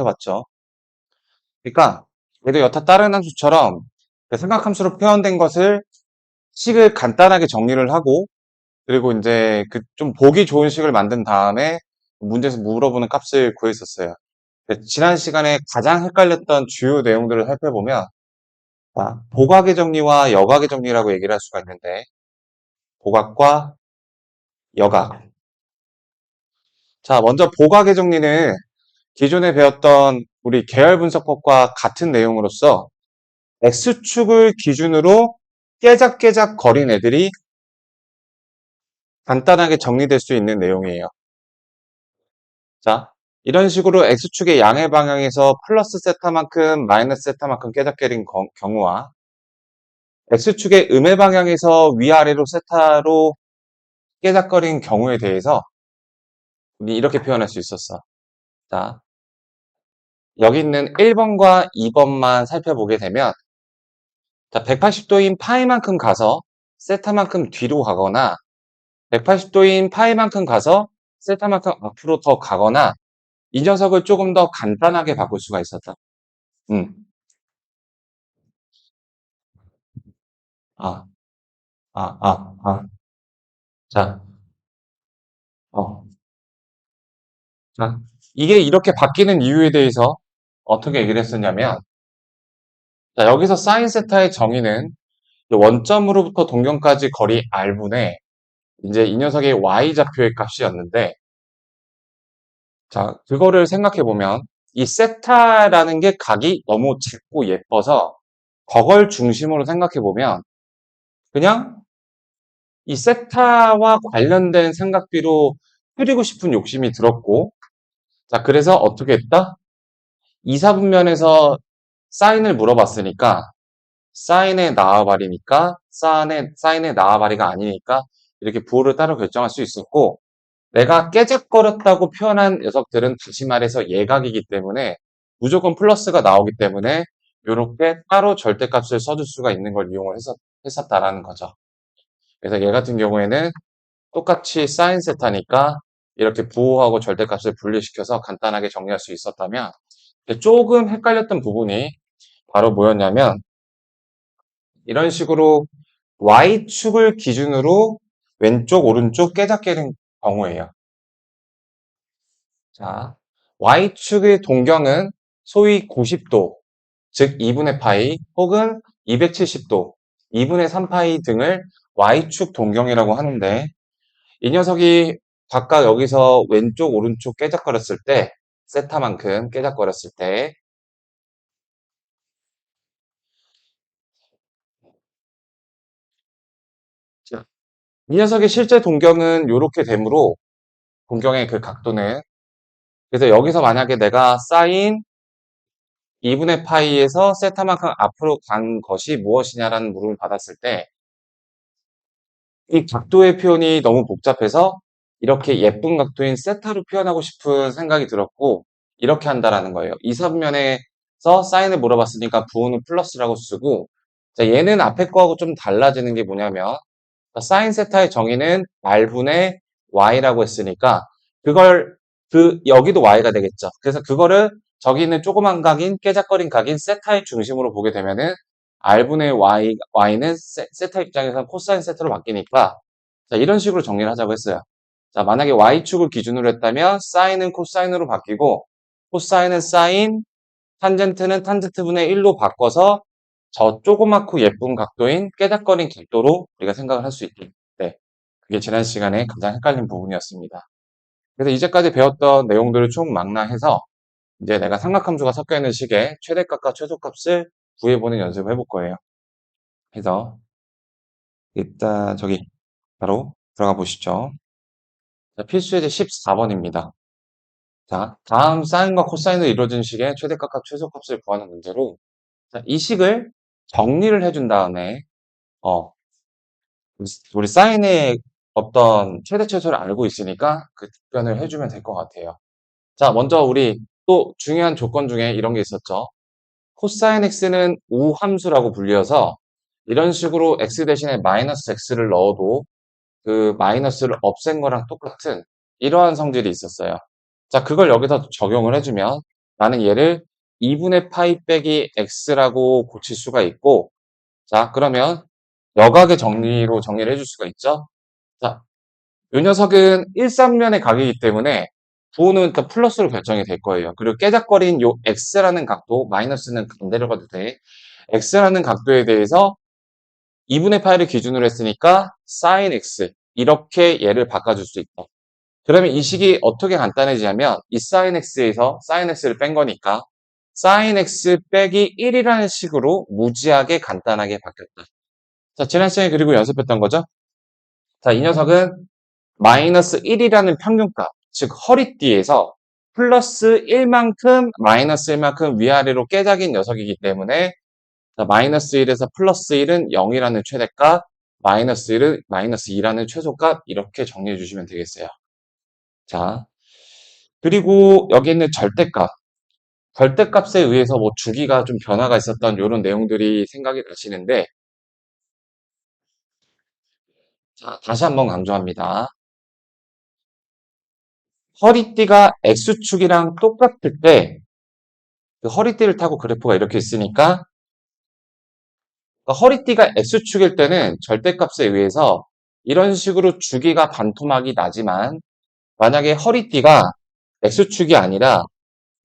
살펴봤죠. 그러니까 얘도 여타 다른 함수처럼 그 삼각함수로 표현된 것을 식을 간단하게 정리를 하고 그리고 이제 그 좀 보기 좋은 식을 만든 다음에 문제에서 물어보는 값을 구했었어요. 지난 시간에 가장 헷갈렸던 주요 내용들을 살펴보면 보각의 정리와 여각의 정리라고 얘기를 할 수가 있는데 보각과 여각. 자, 먼저 보각의 정리는 기존에 배웠던 우리 계열 분석법과 같은 내용으로서 X축을 기준으로 깨작깨작 거린 애들이 간단하게 정리될 수 있는 내용이에요. 자, 이런 식으로 X축의 양의 방향에서 플러스 세타만큼 마이너스 세타만큼 깨작거린 경우와 X축의 음의 방향에서 위아래로 세타로 깨작거린 경우에 대해서 우리 이렇게 표현할 수 있었어. 자, 여기 있는 1번과 2번만 살펴보게 되면 자, 180도인 파이만큼 가서 세타만큼 뒤로 가거나 180도인 파이만큼 가서 세타만큼 앞으로 더 가거나 이 녀석을 조금 더 간단하게 바꿀 수가 있었다. 아, 아. 자, 어, 자, 이게 이렇게 바뀌는 이유에 대해서 어떻게 얘기를 했었냐면, 자, 여기서 사인 세타의 정의는 원점으로부터 동경까지 거리 r분의 이제 이 녀석의 y좌표의 값이었는데, 자, 그거를 생각해 보면 이 세타라는 게 각이 너무 작고 예뻐서 그걸 중심으로 생각해 보면 그냥 이 세타와 관련된 삼각비로 줄이고 싶은 욕심이 들었고, 자, 그래서 어떻게 했다? 이사분면에서 사인을 물어봤으니까 사인의 나와바리니까 사인의 나와바리가 아니니까 이렇게 부호를 따로 결정할 수 있었고 내가 깨작거렸다고 표현한 녀석들은 다시 말해서 예각이기 때문에 무조건 플러스가 나오기 때문에 이렇게 따로 절대값을 써줄 수가 있는 걸 이용을 했었다라는 거죠. 그래서 얘 같은 경우에는 똑같이 사인 세타니까 이렇게 부호하고 절대값을 분리시켜서 간단하게 정리할 수 있었다면 조금 헷갈렸던 부분이 바로 뭐였냐면 이런 식으로 Y축을 기준으로 왼쪽, 오른쪽 깨작깨는 경우예요. 자, Y축의 동경은 소위 90도, 즉 2분의 파이 혹은 270도, 2분의 3파이 등을 Y축 동경이라고 하는데 이 녀석이 각각 여기서 왼쪽, 오른쪽 깨작거렸을 때 세타만큼 깨작거렸을 때 이 녀석의 실제 동경은 이렇게 되므로 동경의 그 각도는 그래서 여기서 만약에 내가 사인 2분의 파이에서 세타만큼 앞으로 간 것이 무엇이냐라는 물음을 받았을 때 이 각도의 표현이 너무 복잡해서 이렇게 예쁜 각도인 세타로 표현하고 싶은 생각이 들었고 이렇게 한다라는 거예요. 이사분면에서 사인을 물어봤으니까 부호는 플러스라고 쓰고 자, 얘는 앞에 거하고 좀 달라지는 게 뭐냐면 사인 세타의 정의는 r분의 y라고 했으니까 그걸 여기도 y가 되겠죠. 그래서 그거를 저기 있는 조그만 각인 깨작거린 각인 세타의 중심으로 보게 되면은 r분의 y는 세타 입장에서는 코사인 세타로 바뀌니까 자, 이런 식으로 정리를 하자고 했어요. 자, 만약에 y축을 기준으로 했다면 사인은 코사인으로 바뀌고 코사인은 사인, 탄젠트는 탄젠트분의 1로 바꿔서 저 조그맣고 예쁜 각도인 깨작거린 각도로 우리가 생각을 할 수 있기 때문에 그게 지난 시간에 가장 헷갈린 부분이었습니다. 그래서 이제까지 배웠던 내용들을 총 망라해서 이제 내가 삼각함수가 섞여 있는 식의 최대값과 최소값을 구해보는 연습을 해볼 거예요. 그래서 일단 저기 바로 들어가 보시죠. 자, 필수예제 14번입니다. 자, 다음 사인과 코사인으로 이루어진 식의 최대값과 최소값을 구하는 문제로 자, 이 식을 정리를 해준 다음에 어, 우리 사인의 어떤 최대 최소를 알고 있으니까 그 답변을 해주면 될 것 같아요. 자, 먼저 우리 또 중요한 조건 중에 이런 게 있었죠. 코사인 x는 우함수라고 불려서 이런 식으로 x 대신에 마이너스 x를 넣어도 그 마이너스를 없앤 거랑 똑같은 이러한 성질이 있었어요. 자, 그걸 여기서 적용을 해주면 나는 얘를 2분의 파이 빼기 x라고 고칠 수가 있고, 자, 그러면 여각의 정리로 정리를 해줄 수가 있죠. 자, 이 녀석은 일삼면의 각이기 때문에 부호는 일단 플러스로 결정이 될 거예요. 그리고 깨작거린 요 x라는 각도, 마이너스는 안 내려가도 돼. x라는 각도에 대해서 2분의 파이를 기준으로 했으니까 sin x 이렇게 얘를 바꿔줄 수 있다. 그러면 이 식이 어떻게 간단해지냐면 이 sin x에서 sin x를 뺀 거니까 sin x 빼기 1이라는 식으로 무지하게 간단하게 바뀌었다. 자, 지난 시간에 그리고 연습했던 거죠. 자, 이 녀석은 마이너스 1이라는 평균값, 즉 허리띠에서 플러스 1만큼 마이너스 1만큼 위아래로 깨작인 녀석이기 때문에 자, 마이너스 1에서 플러스 1은 0이라는 최대값, 마이너스 1은 마이너스 2라는 최소값 이렇게 정리해 주시면 되겠어요. 자, 그리고 여기 있는 절대값, 절대값에 의해서 뭐 주기가 좀 변화가 있었던 이런 내용들이 생각이 나시는데 자, 다시 한번 강조합니다. 허리띠가 X축이랑 똑같을 때 그 허리띠를 타고 그래프가 이렇게 있으니까 그러니까 허리띠가 X축일 때는 절대값에 의해서 이런 식으로 주기가 반토막이 나지만 만약에 허리띠가 X축이 아니라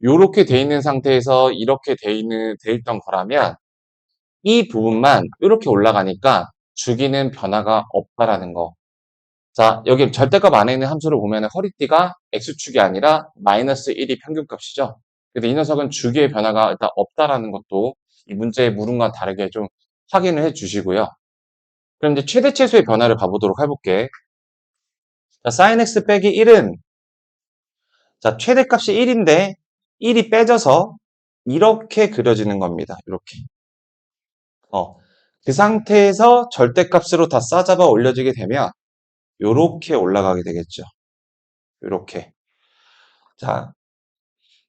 이렇게 돼 있는 상태에서 이렇게 돼 있던 거라면 이 부분만 이렇게 올라가니까 주기는 변화가 없다라는 거. 자, 여기 절대값 안에 있는 함수를 보면 허리띠가 X축이 아니라 마이너스 1이 평균값이죠. 근데 이 녀석은 주기의 변화가 일단 없다라는 것도 이 문제의 물음과 다르게 좀 확인을 해 주시고요. 그럼 이제 최대 최소의 변화를 봐보도록 해볼게. 자, sin x 빼기 1은 자, 최대값이 1인데 1이 빼져서 이렇게 그려지는 겁니다. 이렇게. 그 상태에서 절대값으로 다 싸잡아 올려지게 되면 이렇게 올라가게 되겠죠. 이렇게. 자,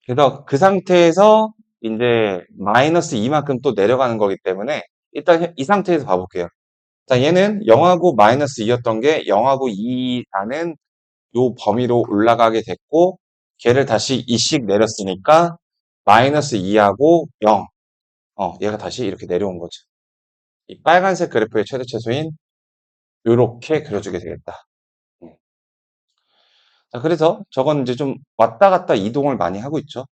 그래서 그 상태에서 이제 마이너스 2만큼 또 내려가는 거기 때문에 일단 이 상태에서 봐볼게요. 자, 얘는 0하고 마이너스 2였던 게 0하고 2라는 요 범위로 올라가게 됐고 걔를 다시 2씩 내렸으니까 마이너스 2하고 0. 얘가 다시 이렇게 내려온 거죠. 이 빨간색 그래프의 최대 최소인 요렇게 그려주게 되겠다. 자, 그래서 저건 이제 좀 왔다 갔다 이동을 많이 하고 있죠.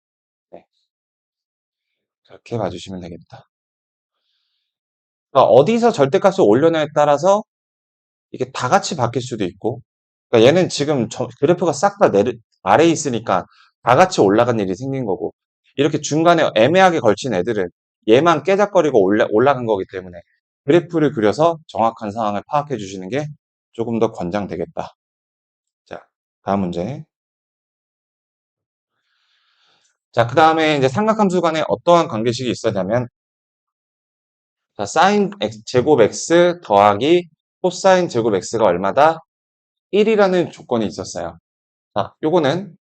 네, 그렇게 봐주시면 되겠다. 그러니까 어디서 절대값을 올려냐에 따라서 이게 다 같이 바뀔 수도 있고, 그러니까 얘는 지금 그래프가 싹 다 아래에 있으니까 다 같이 올라간 일이 생긴 거고, 이렇게 중간에 애매하게 걸친 애들은 얘만 깨작거리고 올라간 거기 때문에 그래프를 그려서 정확한 상황을 파악해 주시는 게 조금 더 권장되겠다. 자, 다음 문제. 자, 그 다음에 이제 삼각함수 간에 어떠한 관계식이 있었냐면, 자, 사인 제곱 x 더하기 코사인 제곱 x가 얼마다? 1이라는 조건이 있었어요. 자, 요거는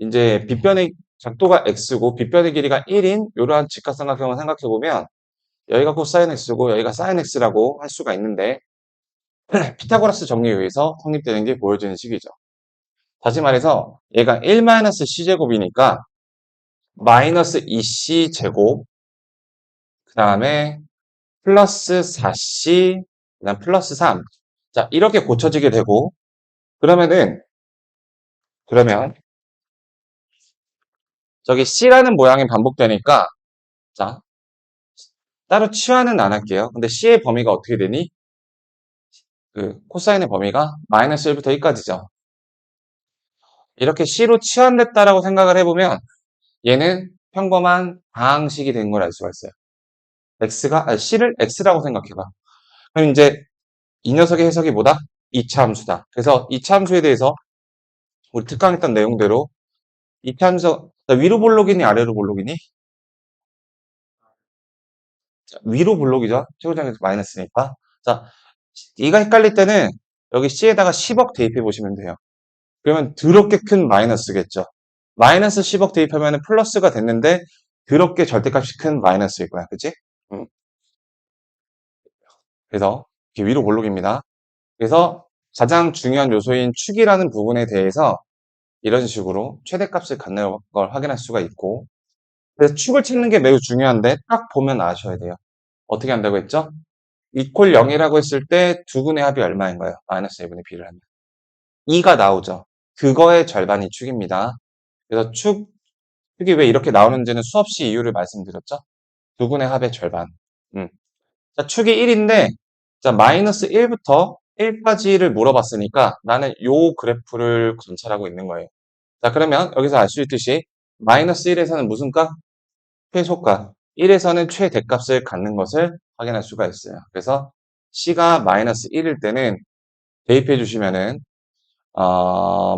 이제 빗변의 각도가 x고 빗변의 길이가 1인 이러한 직각삼각형을 생각해보면 여기가 코사인 x고 여기가 사인 x라고 할 수가 있는데 피타고라스 정리에 의해서 성립되는 게 보여지는 식이죠. 다시 말해서 얘가 1-c제곱이니까 마이너스 2c 제곱 그 다음에 플러스 4c 그 다음 플러스 3 자, 이렇게 고쳐지게 되고 그러면 저기 c라는 모양이 반복되니까 자, 따로 치환은 안 할게요. 근데 c의 범위가 어떻게 되니? 그 코사인의 범위가 마이너스 1부터 1까지죠. 이렇게 c로 치환됐다라고 생각을 해보면 얘는 평범한 다항식이 된 걸 알 수가 있어요. c를 x라고 생각해봐. 그럼 이제 이 녀석의 해석이 뭐다? 2차 함수다. 그래서 2차 함수에 대해서 우리 특강했던 내용대로 2차 함수 위로 볼록이니 아래로 볼록이니? 자, 위로 볼록이죠. 최고점에서 마이너스니까. 자, 이가 헷갈릴 때는 여기 c에다가 10억 대입해 보시면 돼요. 그러면 더럽게 큰 마이너스겠죠. 마이너스 10억 대입하면 플러스가 됐는데 더럽게 절대값이 큰 마이너스일 거야. 그치? 그래서 이게 위로 볼록입니다. 그래서 가장 중요한 요소인 축이라는 부분에 대해서 이런 식으로 최대값을 갖는 걸 확인할 수가 있고 그래서 축을 찾는 게 매우 중요한데 딱 보면 아셔야 돼요. 어떻게 한다고 했죠? 이퀄 0이라고 했을 때 두근의 합이 얼마인가요? 마이너스 1분의 b를 하면. 2가 나오죠. 그거의 절반이 축입니다. 그래서 축이 왜 이렇게 나오는지는 수없이 이유를 말씀드렸죠? 두근의 합의 절반. 음. 자, 축이 1인데, 자, 마이너스 1부터 1까지를 물어봤으니까 나는 요 그래프를 관찰하고 있는 거예요. 자, 그러면 여기서 알 수 있듯이 마이너스 1에서는 무슨 값? 최소값. 1에서는 최대값을 갖는 것을 확인할 수가 있어요. 그래서 C가 마이너스 1일 때는 대입해 주시면은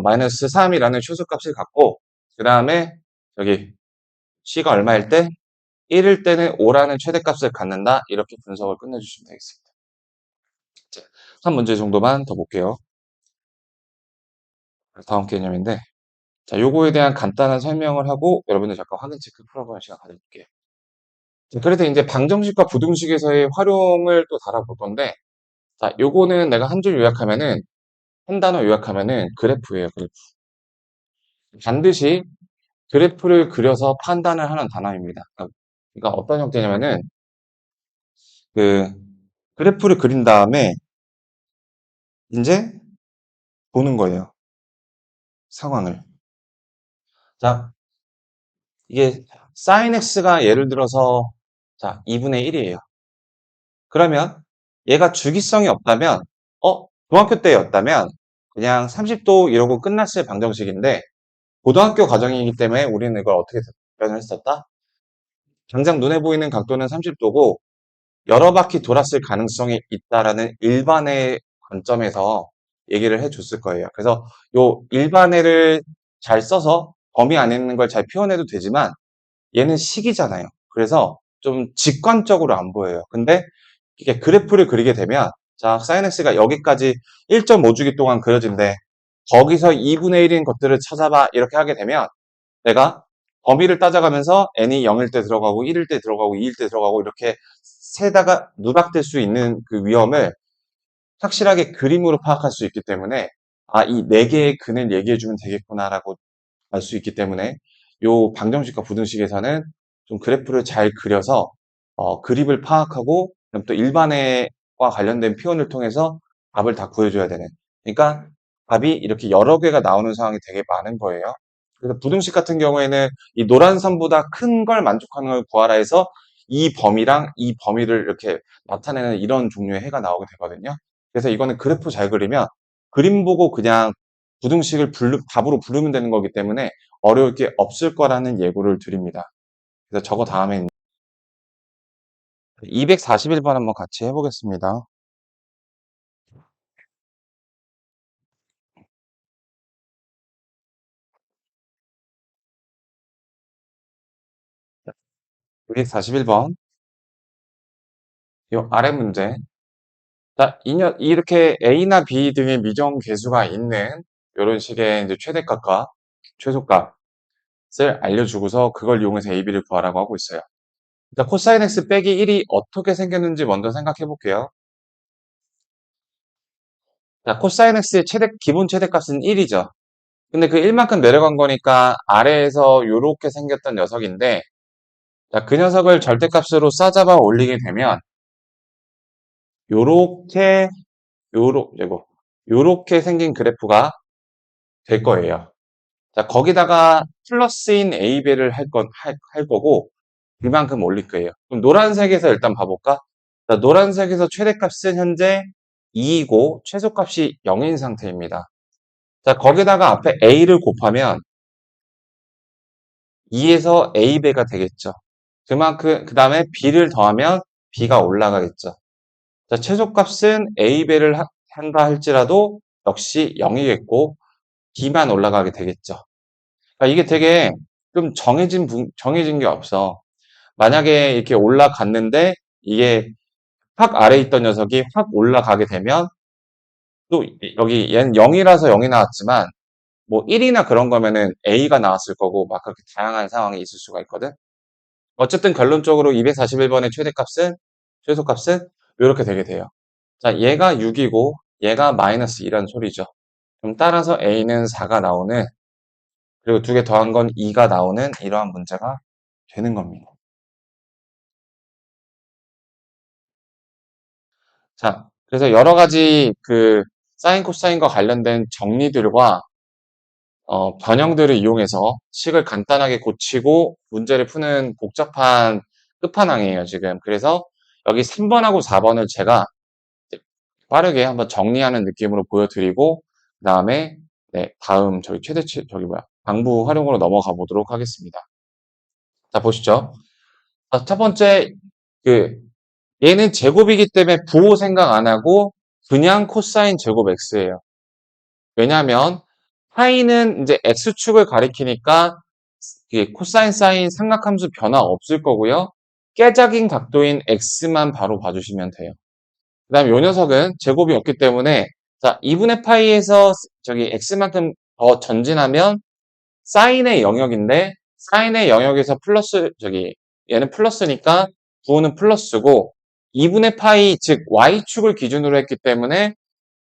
마이너스 3이라는 최소값을 갖고 그 다음에 여기 C가 얼마일 때? 1일 때는 5라는 최대값을 갖는다. 이렇게 분석을 끝내주시면 되겠습니다. 자, 한 문제 정도만 더 볼게요. 다음 개념인데 자, 요거에 대한 간단한 설명을 하고 여러분들 잠깐 확인 체크 풀어보는 시간 가져볼게요. 자, 그래서 이제 방정식과 부등식에서의 활용을 또 달아볼 건데 자, 요거는 내가 한 줄 요약하면은 한 단어 요약하면은 그래프예요. 그래프. 반드시 그래프를 그려서 판단을 하는 단어입니다. 그러니까 어떤 형태냐면은 그 그래프를 그린 다음에 이제 보는 거예요. 상황을. 자, 이게 sin x가 예를 들어서 자, 2분의 1이에요. 그러면 얘가 주기성이 없다면 중학교 때였다면 그냥 30도 이러고 끝났을 방정식인데 고등학교 과정이기 때문에 우리는 이걸 어떻게 답변을 했었다? 당장 눈에 보이는 각도는 30도고 여러 바퀴 돌았을 가능성이 있다라는 일반의 관점에서 얘기를 해줬을 거예요. 그래서 요 일반애를 잘 써서 범위 안에 있는 걸 잘 표현해도 되지만 얘는 식이잖아요. 그래서 좀 직관적으로 안 보여요. 근데 이게 그래프를 그리게 되면 자, sin x가 여기까지 1.5주기 동안 그려진대. 거기서 2분의 1인 것들을 찾아봐 이렇게 하게 되면 내가 범위를 따져가면서 n이 0일 때 들어가고 1일 때 들어가고 2일 때 들어가고 이렇게 세다가 누락될 수 있는 그 위험을 확실하게 그림으로 파악할 수 있기 때문에 이 네 개의 근을 얘기해 주면 되겠구나라고 알 수 있기 때문에 요 방정식과 부등식에서는 좀 그래프를 잘 그려서 그립을 파악하고 그럼 또 일반회와 관련된 표현을 통해서 답을 다 구해줘야 되는. 그러니까 답이 이렇게 여러 개가 나오는 상황이 되게 많은 거예요. 그래서 부등식 같은 경우에는 이 노란 선보다 큰 걸 만족하는 걸 구하라 해서 이 범위랑 이 범위를 이렇게 나타내는 이런 종류의 해가 나오게 되거든요. 그래서 이거는 그래프 잘 그리면 그림 보고 그냥 부등식을 답으로 부르면 되는 거기 때문에 어려울 게 없을 거라는 예고를 드립니다. 그래서 저거 다음에 241번 한번 같이 해보겠습니다. 자, 241번 이 아래 문제. 자, 이렇게 A나 B 등의 미정 계수가 있는 이런 식의 이제 최대값과 최소값을 알려주고서 그걸 이용해서 A, B를 구하라고 하고 있어요. 자, 코사인 X 빼기 1이 어떻게 생겼는지 먼저 생각해 볼게요. 자, 코사인 X의 기본 최대값은 1이죠. 근데 그 1만큼 내려간 거니까 아래에서 요렇게 생겼던 녀석인데 자, 그 녀석을 절대값으로 싸잡아 올리게 되면 요렇게 요렇게 생긴 그래프가 될 거예요. 자, 거기다가 플러스인 A배를 할 거고 그만큼 올릴 거예요. 그럼 노란색에서 일단 봐볼까? 자, 노란색에서 최대값은 현재 2이고 최소값이 0인 상태입니다. 자, 거기다가 앞에 A를 곱하면 2에서 A배가 되겠죠. 그만큼, 그 다음에 B를 더하면 B가 올라가겠죠. 자, 최소값은 A배를 한다 할지라도 역시 0이겠고, B만 올라가게 되겠죠. 그러니까 이게 되게 좀 정해진 게 없어. 만약에 이렇게 올라갔는데, 이게 확 아래 있던 녀석이 확 올라가게 되면, 또 여기 얘는 0이라서 0이 나왔지만, 뭐 1이나 그런 거면은 A가 나왔을 거고, 막 그렇게 다양한 상황이 있을 수가 있거든. 어쨌든 결론적으로 241번의 최소값은 이렇게 되게 돼요. 자, 얘가 6이고 얘가 마이너스 2란 소리죠. 그럼 따라서 A는 4가 나오는 그리고 두 개 더한 건 2가 나오는 이러한 문제가 되는 겁니다. 자, 그래서 여러 가지 그 사인, 코사인과 관련된 정리들과 변형들을 이용해서 식을 간단하게 고치고 문제를 푸는 복잡한 끝판왕이에요, 지금. 그래서 여기 3번하고 4번을 제가 빠르게 한번 정리하는 느낌으로 보여드리고, 그 다음에, 네, 다음 방부 활용으로 넘어가 보도록 하겠습니다. 자, 보시죠. 첫 번째, 그, 얘는 제곱이기 때문에 부호 생각 안 하고, 그냥 코사인 제곱 x예요. 왜냐하면, 파이는 이제 x축을 가리키니까, 코사인 사인 삼각함수 변화 없을 거고요. 깨작인 각도인 x만 바로 봐주시면 돼요. 그 다음에 요 녀석은 제곱이 없기 때문에, 자, 2분의 파이에서 x만큼 더 전진하면 사인의 영역인데, 사인의 영역에서 얘는 플러스니까 부호는 플러스고, 2분의 파이, 즉 y축을 기준으로 했기 때문에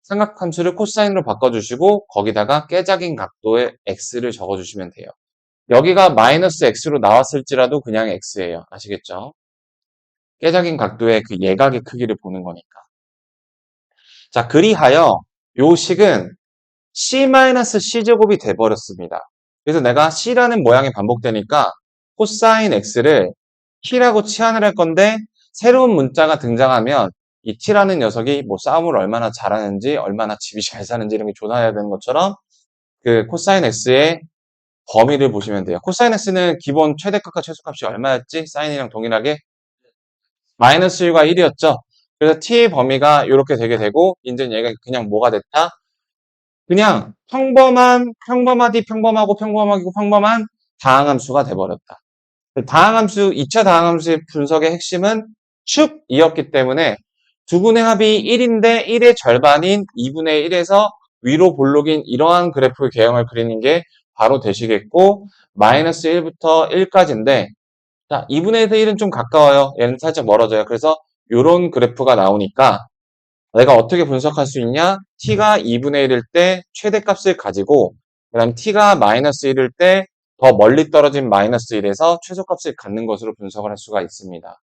삼각함수를 코사인으로 바꿔주시고, 거기다가 깨작인 각도의 x를 적어주시면 돼요. 여기가 마이너스 x로 나왔을지라도 그냥 x예요. 아시겠죠? 깨작인 각도의 그 예각의 크기를 보는 거니까. 자, 그리하여 요 식은 c-c제곱이 돼버렸습니다. 그래서 내가 c라는 모양이 반복되니까 코사인 x를 t라고 치환을 할 건데 새로운 문자가 등장하면 이 t라는 녀석이 뭐 싸움을 얼마나 잘하는지 얼마나 집이 잘 사는지 이런 게 조사해야 되는 것처럼 그 코사인 x의 범위를 보시면 돼요. 코사인 x는 기본 최대값과 최소값이 얼마였지? 사인이랑 동일하게 마이너스 1과 1이었죠. 그래서 t의 범위가 이렇게 되게 되고 이제 얘가 그냥 뭐가 됐다? 그냥 평범하디 평범하고 평범하고 평범한 다항함수가 돼버렸다. 다항함수, 2차 다항함수의 분석의 핵심은 축이었기 때문에 두 분의 합이 1인데 1의 절반인 2분의 1에서 위로 볼록인 이러한 그래프 개형을 그리는 게 바로 되시겠고 마이너스 1부터 1까지인데 자, 2분의 1은 좀 가까워요. 얘는 살짝 멀어져요. 그래서 이런 그래프가 나오니까 내가 어떻게 분석할 수 있냐? t가 2분의 1일 때 최대값을 가지고 그 다음 t가 마이너스 1일 때 더 멀리 떨어진 마이너스 1에서 최소값을 갖는 것으로 분석을 할 수가 있습니다.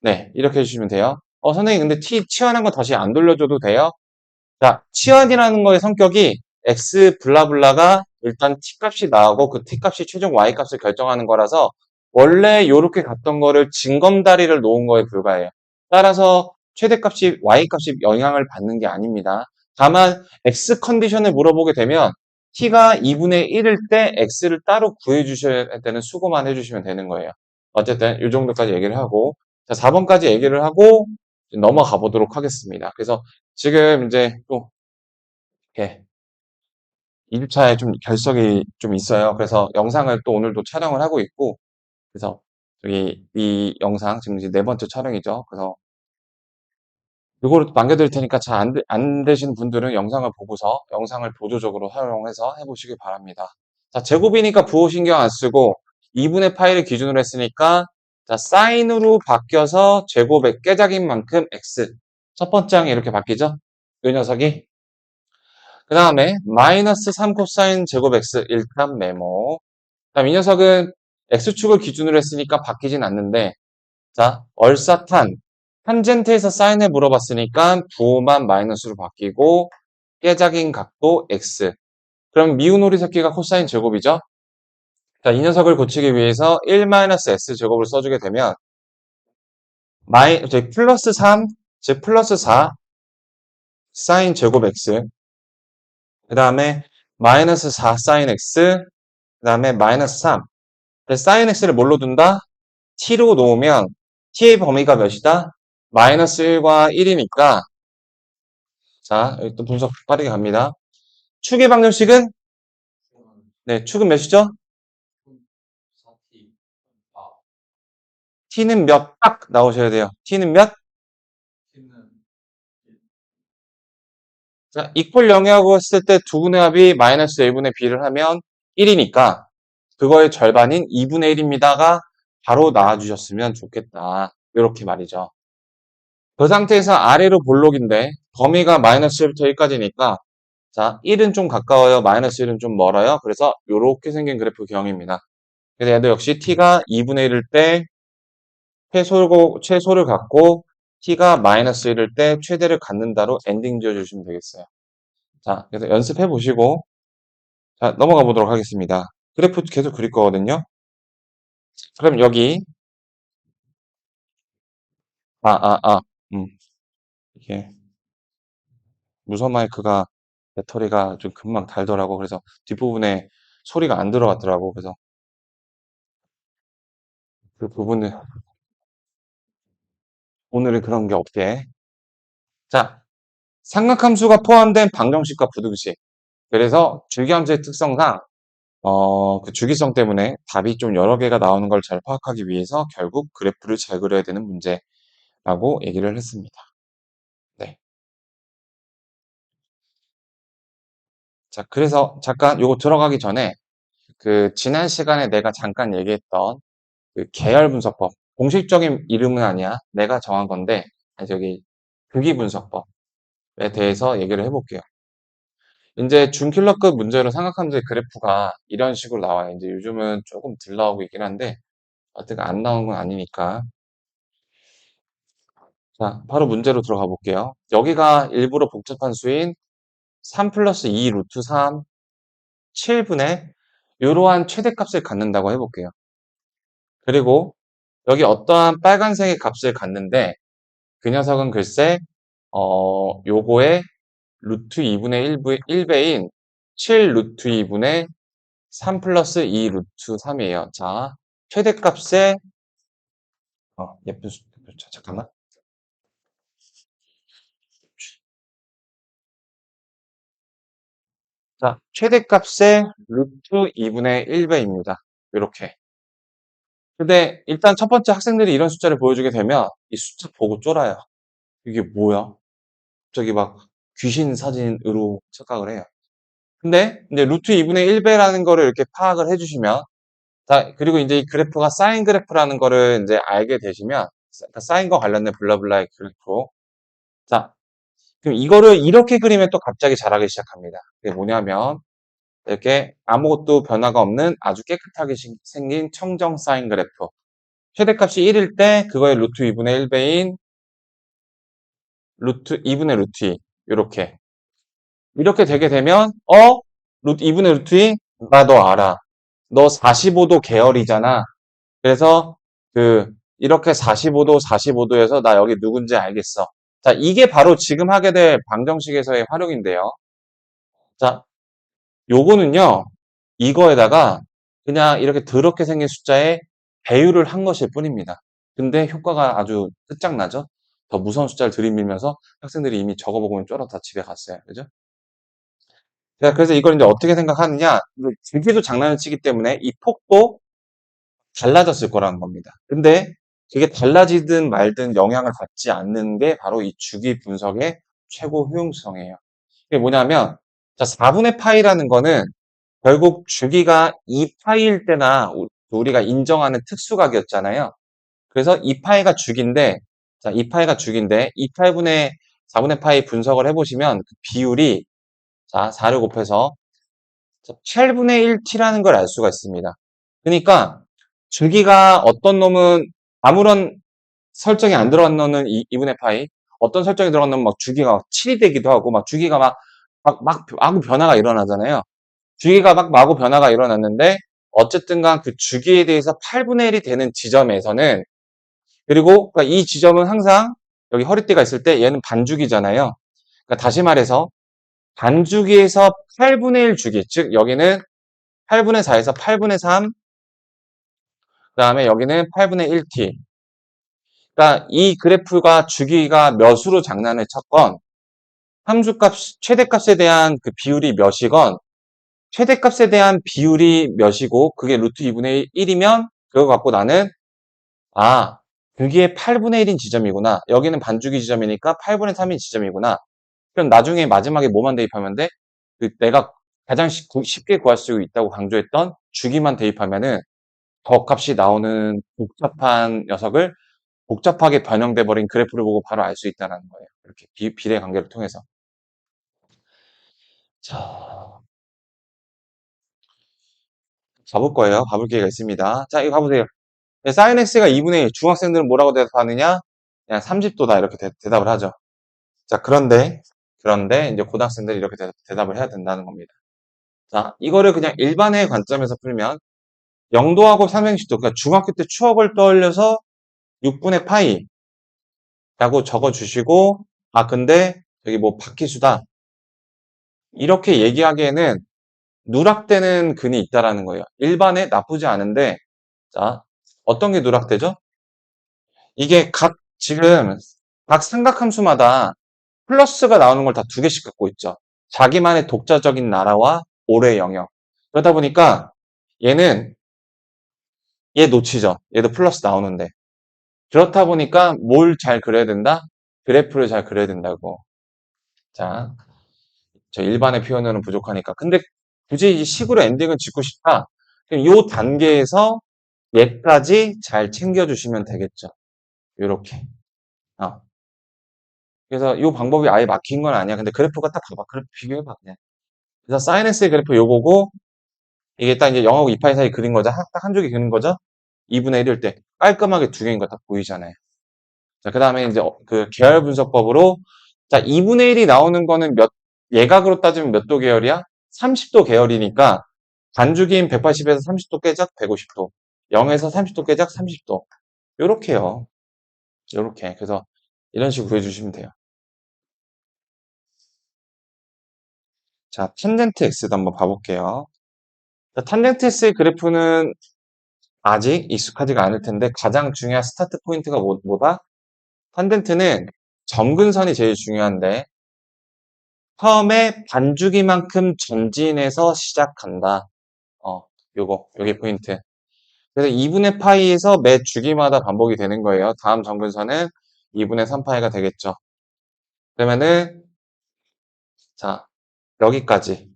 네, 이렇게 해주시면 돼요. 선생님 근데 t 치환한 거 다시 안 돌려줘도 돼요? 자, 치환이라는 거의 성격이 x 블라블라가 일단 t 값이 나오고 그 t 값이 최종 y 값을 결정하는 거라서 원래 이렇게 갔던 거를 징검다리를 놓은 거에 불과해요. 따라서 최대값이 y값이 영향을 받는 게 아닙니다. 다만 x 컨디션을 물어보게 되면 t가 2분의 1일 때 x를 따로 구해주셔야 되는 수고만 해주시면 되는 거예요. 어쨌든 이 정도까지 얘기를 하고 자 4번까지 얘기를 하고 넘어가 보도록 하겠습니다. 그래서 지금 이제 또 이렇게 2주차에 좀 결석이 좀 있어요. 그래서 영상을 또 오늘도 촬영을 하고 있고 그래서 이 영상 지금 이제 4번째 촬영이죠. 그래서 이거를 남겨드릴 테니까 잘 안 되시는 분들은 영상을 보고서 영상을 보조적으로 활용해서 해보시기 바랍니다. 자, 제곱이니까 부호 신경 안 쓰고 2분의 파이를 기준으로 했으니까 자, 사인으로 바뀌어서 제곱의 깨작인 만큼 x. 첫 번째 항이 이렇게 바뀌죠? 이 녀석이. 그 다음에 마이너스 3 코사인 제곱 x 일단 메모. 그다음 이 녀석은 x축을 기준으로 했으니까 바뀌진 않는데 자, 얼사탄 탄젠트에서 사인을 물어봤으니까 부호만 마이너스로 바뀌고 깨작인 각도 x. 그럼 미운오리 새끼가 코사인 제곱이죠? 자, 이 녀석을 고치기 위해서 1-s 제곱을 써주게 되면 플러스 3, 즉 플러스 4 사인 제곱 x 그 다음에 마이너스 4 사인 x 그 다음에 마이너스 3 사인 x를 뭘로 둔다? t로 놓으면 t의 범위가 몇이다? 마이너스 1과 1이니까 자, 여기 또 분석 빠르게 갑니다. 축의 방정식은 네, 축은 몇이죠? t는 몇 딱 나오셔야 돼요. t는 몇? 자, 이퀄 0이라고 했을 때 두 분의 합이 마이너스 1분의 b를 하면 1이니까 그거의 절반인 2분의 1입니다가 바로 나와주셨으면 좋겠다. 이렇게 말이죠. 그 상태에서 아래로 볼록인데 범위가 마이너스 1부터 1까지니까 자, 1은 좀 가까워요. 마이너스 1은 좀 멀어요. 그래서 이렇게 생긴 그래프 경입니다. 그래서 얘도 역시 t가 2분의 1일 때 최소를 갖고 t가 마이너스 1일 때 최대를 갖는다로 엔딩 지어주시면 되겠어요. 자, 그래서 연습해 보시고 자, 넘어가 보도록 하겠습니다. 그래프 계속 그릴 거거든요. 그럼 여기 아, 아, 아, 이게 무선 마이크가 배터리가 좀 금방 닳더라고. 그래서 뒷부분에 소리가 안 들어갔더라고. 그래서 그 부분을 오늘은 그런 게 없게. 자, 삼각함수가 포함된 방정식과 부등식. 그래서 줄기함수의 특성상 그 주기성 때문에 답이 좀 여러 개가 나오는 걸 잘 파악하기 위해서 결국 그래프를 잘 그려야 되는 문제라고 얘기를 했습니다. 네. 자, 그래서 잠깐 요거 들어가기 전에 그 지난 시간에 내가 잠깐 얘기했던 그 계열 분석법. 공식적인 이름은 아니야. 내가 정한 건데, 저기 극이 분석법에 대해서 얘기를 해볼게요. 이제 준킬러급 문제로 삼각함수의 그래프가 이런 식으로 나와요. 이제 요즘은 조금 덜 나오고 있긴 한데, 어떻게 안 나온 건 아니니까. 자, 바로 문제로 들어가 볼게요. 여기가 일부러 복잡한 수인 3 플러스 2 루트 3, 7분의 이러한 최대값을 갖는다고 해볼게요. 그리고 여기 어떠한 빨간색의 값을 갖는데 그 녀석은 글쎄 요거의 루트 2분의 1배인 7 루트 2분의 3 플러스 2 루트 3이에요. 자, 최대값의 예쁜 잠깐만. 자, 최대값의 루트 2분의 1배입니다. 이렇게. 근데 일단 첫 번째 학생들이 이런 숫자를 보여주게 되면 이 숫자 보고 쫄아요. 이게 뭐야? 갑자기 막 귀신 사진으로 착각을 해요. 근데 이제 루트 2분의 1배라는 거를 이렇게 파악을 해주시면 자, 그리고 이제 이 그래프가 사인 그래프라는 거를 이제 알게 되시면 그러니까 사인과 관련된 블라블라의 그래프. 자, 그럼 이거를 이렇게 그리면 또 갑자기 잘하기 시작합니다. 그게 뭐냐면 이렇게 아무것도 변화가 없는 아주 깨끗하게 생긴 청정 사인 그래프. 최대값이 1일 때 그거의 루트 2분의 1배인 루트 2분의 루트 2 이렇게 이렇게 되게 되면 루트 2분의 루트 2 나 너 알아. 너 45도 계열이잖아. 그래서 이렇게 45도 45도에서 나 여기 누군지 알겠어. 자, 이게 바로 지금 하게 될 방정식에서의 활용인데요. 자, 요거는요. 이거에다가 그냥 이렇게 더럽게 생긴 숫자에 배율을 한 것일 뿐입니다. 근데 효과가 아주 끝장나죠? 더 무서운 숫자를 들이밀면서 학생들이 이미 적어보고 쫄아 다 집에 갔어요. 그죠? 자, 그래서 이걸 이제 어떻게 생각하느냐? 길기도 장난을 치기 때문에 이 폭도 달라졌을 거라는 겁니다. 근데 그게 달라지든 말든 영향을 받지 않는 게 바로 이 주기 분석의 최고 효용성이에요. 이게 뭐냐면, 자, 4분의 파이라는 거는 결국 주기가 2파이일 때나 우리가 인정하는 특수각이었잖아요. 그래서 2파이가 주기인데, 자, 2파이가 주기인데, 2파이분의 4분의 파이 분석을 해보시면 그 비율이, 자, 4를 곱해서 8분의 1t라는 걸 알 수가 있습니다. 그러니까 주기가 어떤 놈은 아무런 설정이 안 들어간 놈은 2분의 파이, 어떤 설정이 들어간 놈은 막 주기가 7이 되기도 하고 막 주기가 막 마구 변화가 일어나잖아요. 주기가 막 마구 변화가 일어났는데 어쨌든 간 그 주기에 대해서 8분의 1이 되는 지점에서는 그리고 그러니까 이 지점은 항상 여기 허리띠가 있을 때 얘는 반주기잖아요. 그러니까 다시 말해서 반주기에서 8분의 1 주기, 즉 여기는 8분의 4에서 8분의 3, 그 다음에 여기는 8분의 1t. 그러니까 이 그래프가 주기가 몇으로 장난을 쳤건 함수값, 최대값에 대한 그 비율이 몇이건 최대값에 대한 비율이 몇이고 그게 루트 2분의 1이면 그거 갖고 나는 그게 8분의 1인 지점이구나. 여기는 반주기 지점이니까 8분의 3인 지점이구나. 그럼 나중에 마지막에 뭐만 대입하면 돼? 내가 가장 쉽게 구할 수 있다고 강조했던 주기만 대입하면은 더 값이 나오는 복잡한 녀석을 복잡하게 변형돼 버린 그래프를 보고 바로 알 수 있다는 거예요. 이렇게 비례 관계를 통해서. 자, 봐볼 거예요. 봐볼 기회가 있습니다. 자, 이거 봐보세요. 사인 x가 2분의 1. 중학생들은 뭐라고 대답하느냐? 그냥 30도다. 이렇게 대답을 하죠. 자, 그런데 이제 고등학생들이 이렇게 대답을 해야 된다는 겁니다. 자, 이거를 그냥 일반의 관점에서 풀면 0도하고 360도, 그러니까 중학교 때 추억을 떠올려서 6분의 파이라고 적어주시고, 아, 근데 여기 뭐 바퀴수다. 이렇게 얘기하기에는 누락되는 근이 있다라는 거예요. 일반에 나쁘지 않은데, 자, 어떤 게 누락되죠? 이게 지금 각 삼각함수마다 플러스가 나오는 걸 다 두 개씩 갖고 있죠. 자기만의 독자적인 나라와 올해 영역. 그러다 보니까 얘는 얘 놓치죠. 얘도 플러스 나오는데. 그렇다 보니까 뭘 잘 그려야 된다? 그래프를 잘 그려야 된다고. 자, 저 일반의 표현으로는 부족하니까. 근데 굳이 이 식으로 엔딩을 짓고 싶다. 그럼 이 단계에서 얘까지 잘 챙겨주시면 되겠죠. 요렇게. 어. 그래서 이 방법이 아예 막힌 건 아니야. 근데 그래프가 딱 봐봐. 그래프 비교해봐, 그냥. 그래서 사인 S의 그래프 요거고, 이게 딱 이제 0하고 2파이 사이 그린 거죠. 딱 한 줄기 그린 거죠. 2분의 1일 때 깔끔하게 두 개인 거 딱 보이잖아요. 자, 그 다음에 이제 그 계열 분석법으로, 자, 2분의 1이 나오는 거는 예각으로 따지면 몇 도 계열이야? 30도 계열이니까, 반주기인 180에서 30도 깨작 150도, 0에서 30도 깨작 30도. 요렇게요. 요렇게. 그래서 이런 식으로 구해주시면 돼요. 자, 탄젠트 X도 한번 봐볼게요. 자, 탄젠트 X의 그래프는 아직 익숙하지가 않을 텐데, 가장 중요한 스타트 포인트가 뭐다? 탄젠트는 점근선이 제일 중요한데, 처음에 반주기만큼 전진해서 시작한다. 요게 포인트. 그래서 2분의 파이에서 매 주기마다 반복이 되는 거예요. 다음 점근선은 2분의 3파이가 되겠죠. 그러면은, 자, 여기까지.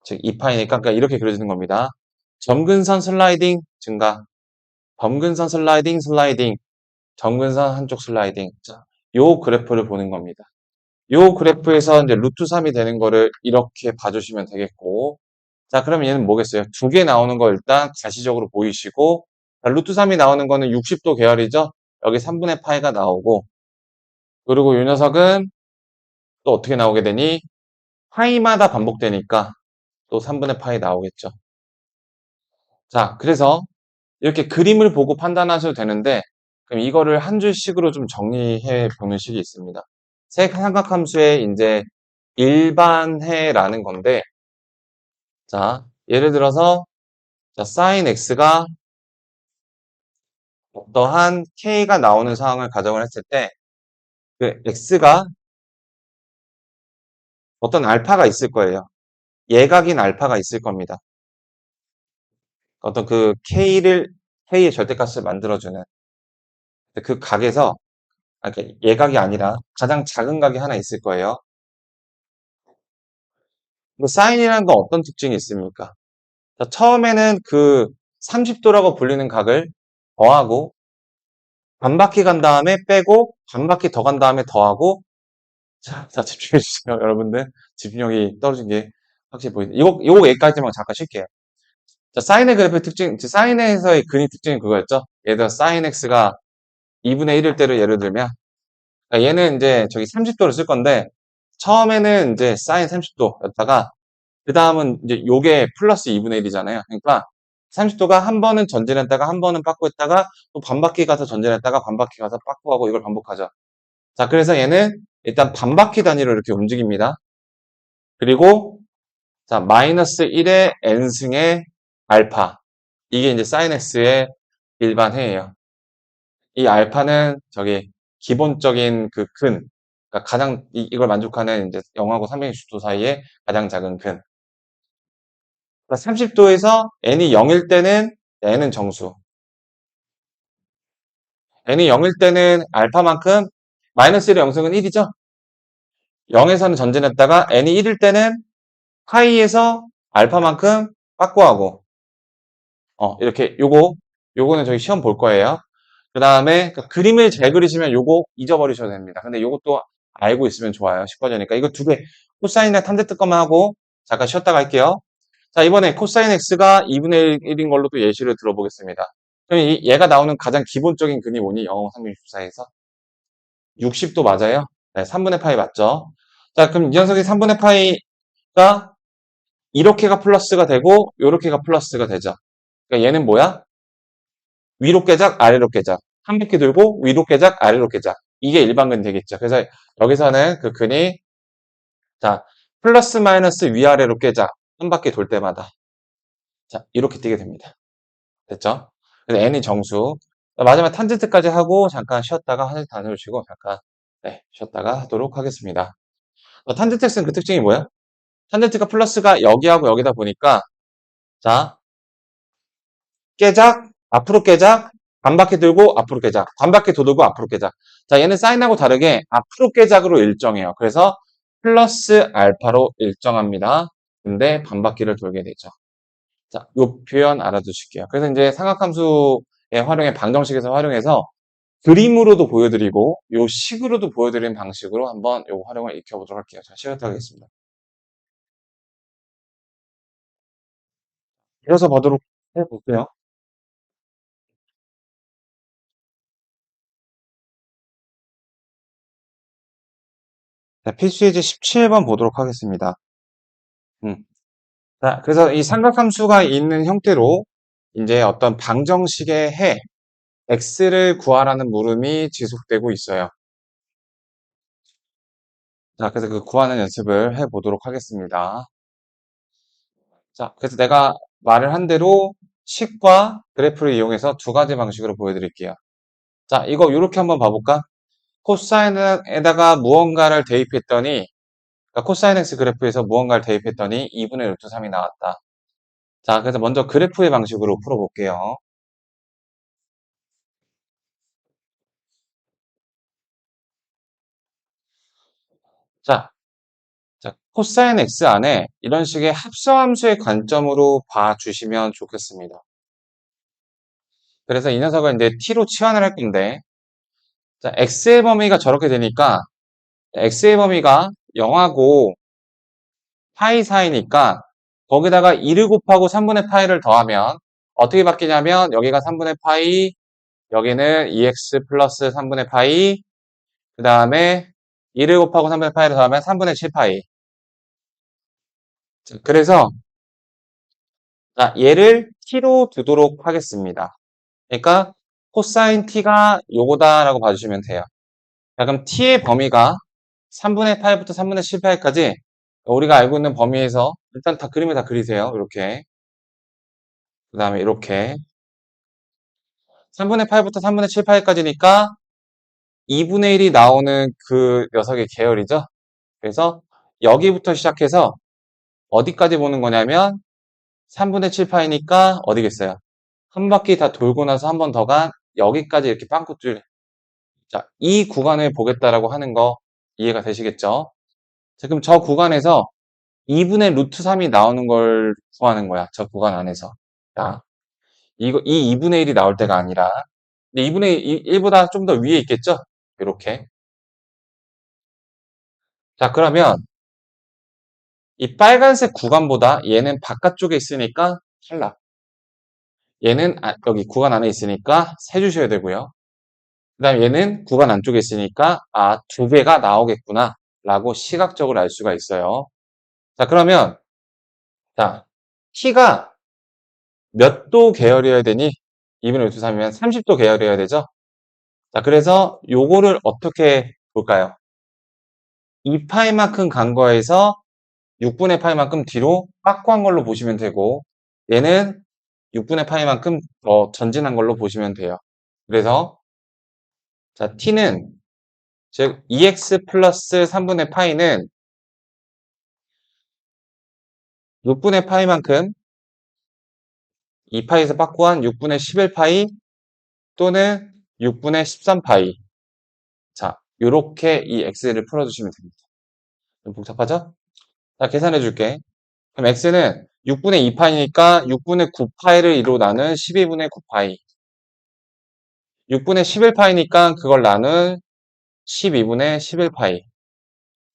즉, 2파이니까, 그러니까 이렇게 그려지는 겁니다. 점근선 슬라이딩 증가. 점근선 슬라이딩. 점근선 한쪽 슬라이딩. 자, 요 그래프를 보는 겁니다. 요 그래프에서 이제 루트 3이 되는 거를 이렇게 봐주시면 되겠고. 자, 그러면 얘는 뭐겠어요? 두 개 나오는 거 일단 가시적으로 보이시고, 자, 루트 3이 나오는 거는 60도 계열이죠? 여기 3분의 파이가 나오고, 그리고 이 녀석은 또 어떻게 나오게 되니? 파이마다 반복되니까 또 3분의 파이 나오겠죠. 자, 그래서 이렇게 그림을 보고 판단하셔도 되는데, 그럼 이거를 한 줄씩으로 좀 정리해 보는 식이 있습니다. 삼각함수의 이제 일반해라는 건데, 자, 예를 들어서, 자, sin x가 어떠한 k가 나오는 상황을 가정을 했을 때, 그 x가 어떤 알파가 있을 거예요. 예각인 알파가 있을 겁니다. 어떤 그 k의 절대값을 만들어주는 그 각에서, 그러니까 예각이 아니라 가장 작은 각이 하나 있을 거예요. 사인이라는 건 어떤 특징이 있습니까? 자, 처음에는 그 30도라고 불리는 각을 더하고, 반바퀴 간 다음에 빼고, 반바퀴 더 간 다음에 더하고, 자, 집중해 주세요, 여러분들. 집중력이 떨어진 게 확실히 보이네. 요거 여기까지만 잠깐 쉴게요. 자, 사인의 그래프의 특징, 사인에서의 근이 특징이 그거였죠? 예를 들어, 사인 x가 2분의 1일 때를 예를 들면, 그러니까 얘는 이제 저기 30도를 쓸 건데, 처음에는 이제 사인 30도였다가, 그 다음은 이제 요게 플러스 2분의 1이잖아요. 그러니까 30도가 한 번은 전진했다가 한 번은 빠꾸했다가 또 반바퀴 가서 전진했다가 반바퀴 가서 빠꾸하고 이걸 반복하죠. 자, 그래서 얘는 일단 반바퀴 단위로 이렇게 움직입니다. 그리고 자, 마이너스 1의 n승의 알파. 이게 이제 sin x의 일반 해예요. 이 알파는 저기 기본적인 그 근, 그러니까 가장 이걸 만족하는 이제 0하고 360도 사이의 가장 작은 근. 30도에서 n이 0일 때는 n은 정수. n이 0일 때는 알파만큼 마이너스 1의 영승은 1이죠. 0에서는 전진했다가 n이 1일 때는 파이에서 알파만큼 빠꾸하고 이렇게 요거는 저희 시험 볼 거예요. 그 다음에 그림을 잘 그리시면 요거 잊어버리셔도 됩니다. 근데 요것도 알고 있으면 좋아요. 10과제니까. 이거 두 개, 코사인이나 탄젠트 것만 하고 잠깐 쉬었다가 할게요. 자, 이번에 코사인 x가 2분의 1인 걸로 또 예시를 들어보겠습니다. 그럼 얘가 나오는 가장 기본적인 근이 뭐니? 영어 364에서 60도 맞아요? 네, 3분의 파이 맞죠? 자, 그럼 이 녀석이 3분의 파이가 이렇게가 플러스가 되고 요렇게가 플러스가 되죠. 그러니까 얘는 뭐야? 위로 깨작, 아래로 깨작. 한 바퀴 돌고 위로 깨작, 아래로 깨작. 이게 일반근 되겠죠. 그래서 여기서는 그 근이 자, 플러스 마이너스 위아래로 깨작. 한 바퀴 돌 때마다. 자, 이렇게 뛰게 됩니다. 됐죠? 그래서 n이 정수. 마지막 탄젠트까지 하고 잠깐 쉬었다가 하늘 다녀오시고 잠깐 네, 쉬었다가 하도록 하겠습니다. 탄젠트 x는 그 특징이 뭐야? 탄젠트가 플러스가 여기하고 여기다 보니까 자, 깨작, 앞으로 깨작, 반바퀴 들고 앞으로 깨작, 반바퀴 도돌고 앞으로 깨작. 자, 얘는 사인하고 다르게 앞으로 깨작으로 일정해요. 그래서 플러스 알파로 일정합니다. 근데 반바퀴를 돌게 되죠. 자, 요 표현 알아두실게요. 그래서 이제 삼각함수의 활용에 방정식에서 활용해서 그림으로도 보여드리고 요 식으로도 보여드리는 방식으로 한번 요 활용을 익혀보도록 할게요. 자, 시작하겠습니다. 그래서 보도록 해볼게요. 자, 필수예제 17번 보도록 하겠습니다. 음. 자, 그래서 이 삼각함수가 있는 형태로 이제 어떤 방정식의 해, x를 구하라는 물음이 지속되고 있어요. 자, 그래서 그 구하는 연습을 해보도록 하겠습니다. 자, 그래서 내가 말을 한 대로 식과 그래프를 이용해서 두 가지 방식으로 보여드릴게요. 자, 이거 이렇게 한번 봐볼까? 코사인에다가 무언가를 대입했더니, 그러니까 코사인 x 그래프에서 무언가를 대입했더니 2분의 루트 3이 나왔다. 자, 그래서 먼저 그래프의 방식으로 풀어볼게요. 자, 자, 코사인 x 안에 이런 식의 합성함수의 관점으로 봐주시면 좋겠습니다. 그래서 이 녀석을 이제 t로 치환을 할 건데, 자, x의 범위가 저렇게 되니까 x의 범위가 0하고 파이 사이니까 거기다가 2를 곱하고 3분의 파이를 더하면 어떻게 바뀌냐면 여기가 3분의 파이, 여기는 2x 플러스 3분의 파이, 그 다음에 2를 곱하고 3분의 파이를 더하면 3분의 7파이. 그래서 자, 얘를 t로 두도록 하겠습니다. 그러니까 코사인 t가 요거다라고 봐주시면 돼요. 자, 그럼 t의 범위가 3분의 8부터 3분의 7파이까지 우리가 알고 있는 범위에서 일단 다 그림을 다 그리세요. 이렇게. 그 다음에 이렇게. 3분의 8부터 3분의 7파이까지니까 2분의 1이 나오는 그 녀석의 계열이죠. 그래서 여기부터 시작해서 어디까지 보는 거냐면 3분의 7파이니까 어디겠어요? 한 바퀴 다 돌고 나서 한 번 더 간 여기까지 이렇게 빵꾸줄. 자, 이 구간을 보겠다라고 하는 거 이해가 되시겠죠? 자, 그럼 저 구간에서 2분의 루트 3이 나오는 걸 구하는 거야. 저 구간 안에서. 자, 이 2분의 1이 나올 때가 아니라. 근데 2분의 1보다 좀 더 위에 있겠죠? 이렇게. 자, 그러면 이 빨간색 구간보다 얘는 바깥쪽에 있으니까 탈락. 얘는 여기 구간 안에 있으니까 세주셔야 되고요. 그 다음에 얘는 구간 안쪽에 있으니까 두 배가 나오겠구나 라고 시각적으로 알 수가 있어요. 자, 그러면 자, t가 몇 도 계열이어야 되니? 2분의 루트 3이면 30도 계열이어야 되죠? 자, 그래서 요거를 어떻게 볼까요? 2파이만큼 간 거에서 6분의 파이만큼 뒤로 빠꾸한 걸로 보시면 되고 얘는 6분의 파이만큼 더 전진한 걸로 보시면 돼요. 그래서 자, t는 즉 2x 플러스 3분의 파이는 6분의 파이만큼 2파이에서 빠꾸한 6분의 11파이 또는 6분의 13파이. 자, 요렇게 이 x를 풀어주시면 됩니다. 좀 복잡하죠? 자, 계산해 줄게. 그럼 x는 6분의 2파이니까 6분의 9파이를 이로 나눈 12분의 9파이. 6분의 11파이니까 그걸 나눈 12분의 11파이.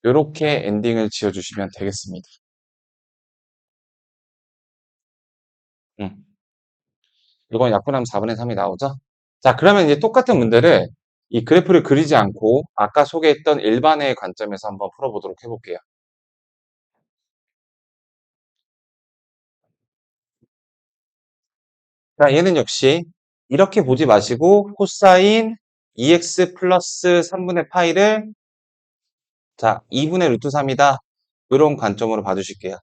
요렇게 엔딩을 지어주시면 되겠습니다. 음. 이건 약분하면 4분의 3이 나오죠? 자, 그러면 이제 똑같은 문제를 이 그래프를 그리지 않고 아까 소개했던 일반의 관점에서 한번 풀어보도록 해볼게요. 자, 얘는 역시 이렇게 보지 마시고 코사인 2x 플러스 3분의 파이를 자, 2분의 루트 3이다. 이런 관점으로 봐주실게요.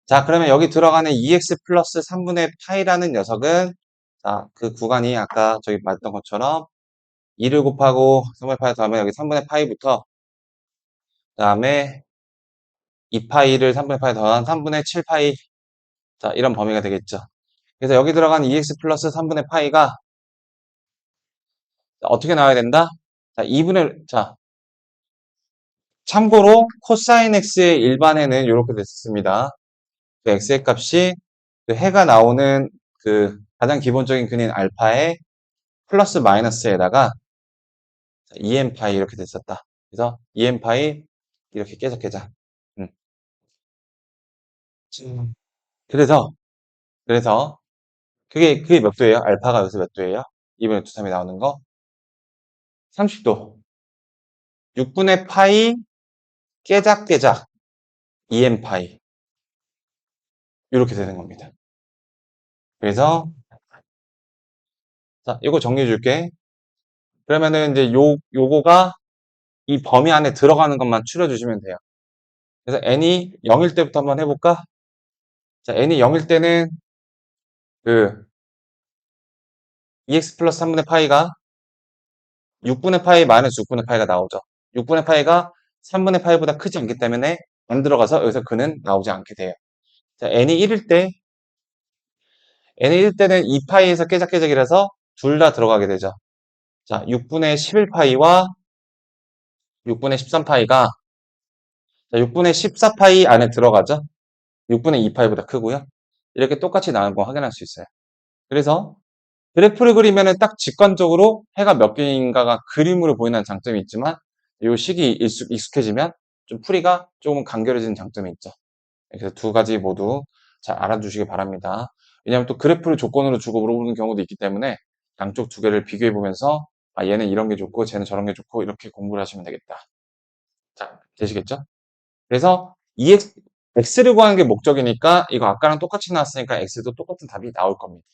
자, 그러면 여기 들어가는 2x 플러스 3분의 파이라는 녀석은 자, 그 구간이 아까 저기 말했던 것처럼 2를 곱하고 3분의 파이 더하면 여기 3분의 파이부터 그 다음에 2파이를 3분의 파이 더한 3분의 7파이 자, 이런 범위가 되겠죠. 그래서 여기 들어간 2x 플러스 3분의 파이가 어떻게 나와야 된다? 자, 2분의 자, 참고로 코사인 x의 일반에는 이렇게 됐습니다. 그 x의 값이 그 해가 나오는 그 가장 기본적인 근인 알파의 플러스 마이너스에다가 2n 파이 이렇게 됐었다. 그래서 2n 파이 이렇게 깨자. 음. 그래서 그게 몇 도예요? 알파가 여기서 몇 도예요? 2분의 2, 3이 나오는 거? 30도. 6분의 파이 깨작 2n 파이 이렇게 되는 겁니다. 그래서 자, 이거 정리해 줄게. 그러면은 이제 요거가 이 범위 안에 들어가는 것만 추려주시면 돼요. 그래서 n이 0일 때부터 한번 해볼까? 자, n이 0일 때는 그 2x 플러스 3분의 파이가 6분의 파이 마이너스 6분의 파이가 나오죠. 6분의 파이가 3분의 파이보다 크지 않기 때문에 안 들어가서 여기서 그는 나오지 않게 돼요. 자, n이 1일 때는 2파이에서 깨작깨작이라서 둘 다 들어가게 되죠. 자, 6분의 11파이와 6분의 13파이가 자, 6분의 14파이 안에 들어가죠. 6분의 2파이보다 크고요. 이렇게 똑같이 나오는 거 확인할 수 있어요. 그래서 그래프를 그리면은 딱 직관적으로 해가 몇 개인가가 그림으로 보이는 장점이 있지만 이 식이 익숙해지면 좀 풀이가 조금 간결해지는 장점이 있죠. 그래서 두 가지 모두 잘 알아두시기 바랍니다. 왜냐하면 또 그래프를 조건으로 주고 물어보는 경우도 있기 때문에 양쪽 두 개를 비교해 보면서 아, 얘는 이런 게 좋고 쟤는 저런 게 좋고 이렇게 공부를 하시면 되겠다. 자, 되시겠죠? 그래서 x를 구하는 게 목적이니까 이거 아까랑 똑같이 나왔으니까 x도 똑같은 답이 나올 겁니다.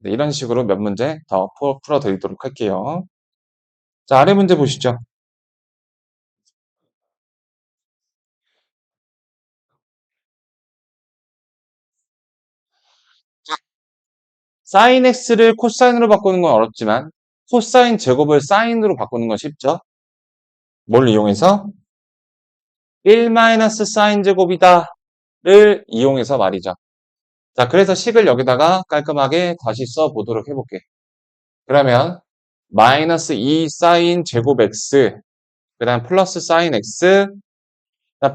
네, 이런 식으로 몇 문제 더 풀어드리도록 할게요. 자, 아래 문제 보시죠. 사인 x를 코사인으로 바꾸는 건 어렵지만 코사인 제곱을 사인으로 바꾸는 건 쉽죠. 뭘 이용해서? 1-사인 제곱이다를 이용해서 말이죠. 자, 그래서 식을 여기다가 깔끔하게 다시 써보도록 해볼게. 그러면 마이너스 2 사인 제곱 x 그 다음 플러스 사인 x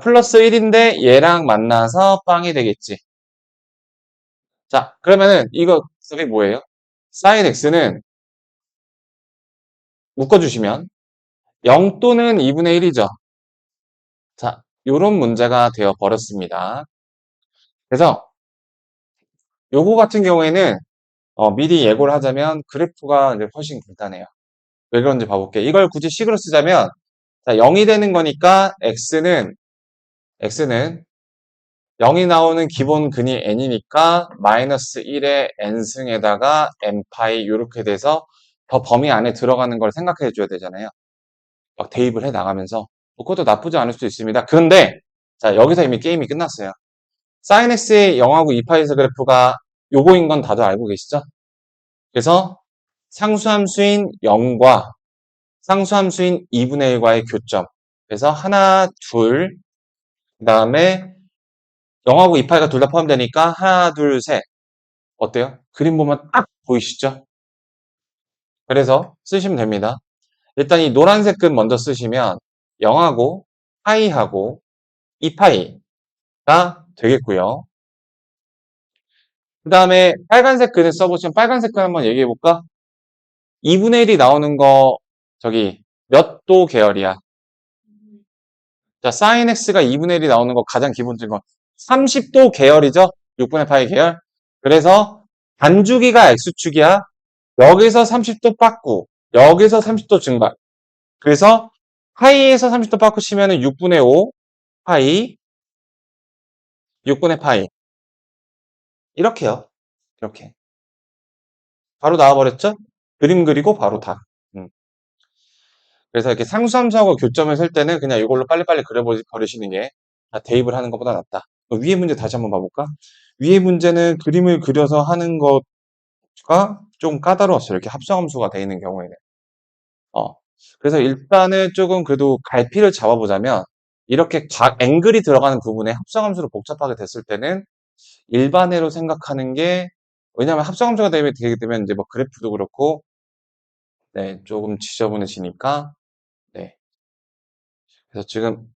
플러스 1인데 얘랑 만나서 빵이 되겠지. 자, 그러면은 이거 값이 뭐예요? 사인 x는 묶어주시면 0 또는 2분의 1이죠. 자, 요런 문제가 되어 버렸습니다. 그래서 요거 같은 경우에는 미리 예고를 하자면 그래프가 이제 훨씬 간단해요. 왜 그런지 봐볼게. 이걸 굳이 식으로 쓰자면 자, 0이 되는 거니까 x는 0이 나오는 기본 근이 n이니까 마이너스 1의 n승에다가 n파이 이렇게 돼서 더 범위 안에 들어가는 걸 생각해 줘야 되잖아요. 막 대입을 해 나가면서 그것도 나쁘지 않을 수도 있습니다. 그런데 자, 여기서 이미 게임이 끝났어요. sin x의 0하고 2파이에서 그래프가 요거인 건 다들 알고 계시죠? 그래서 상수함수인 0과 상수함수인 2분의 1과의 교점. 그래서 하나, 둘, 그 다음에 0하고 2파이가 둘 다 포함되니까 하나, 둘, 셋. 어때요? 그림 보면 딱 보이시죠? 그래서 쓰시면 됩니다. 일단 이 노란색 끈 먼저 쓰시면 0하고 파이하고 2파이가 되겠고요. 그 다음에 빨간색 끈을 써보시면 빨간색 끈 한번 얘기해 볼까? 2분의 1이 나오는 거 저기 몇 도 계열이야? 자, sin x가 2분의 1이 나오는 거 가장 기본적인 건 30도 계열이죠? 6분의 파이 계열. 그래서 반주기가 X축이야. 여기서 30도 빠꾸, 여기서 30도 증가. 그래서 파이에서 30도 빠꾸 치면은 6분의 5 파이, 6분의 파이. 이렇게요. 이렇게. 바로 나와버렸죠? 그림 그리고 바로 답. 음. 그래서 이렇게 상수함수하고 교점을 셀 때는 그냥 이걸로 빨리빨리 그려버리시는 게 대입을 하는 것보다 낫다. 위에 문제 다시 한번 봐볼까? 위에 문제는 그림을 그려서 하는 것가 좀 까다로웠어요. 이렇게 합성함수가 되어 있는 경우에는. 그래서 일단은 조금 그래도 갈피를 잡아보자면 이렇게 앵글이 들어가는 부분에 합성함수로 복잡하게 됐을 때는 일반회로 생각하는 게 왜냐하면 합성함수가 되게 되면 이제 뭐 그래프도 그렇고 네, 조금 지저분해지니까 네. 그래서 지금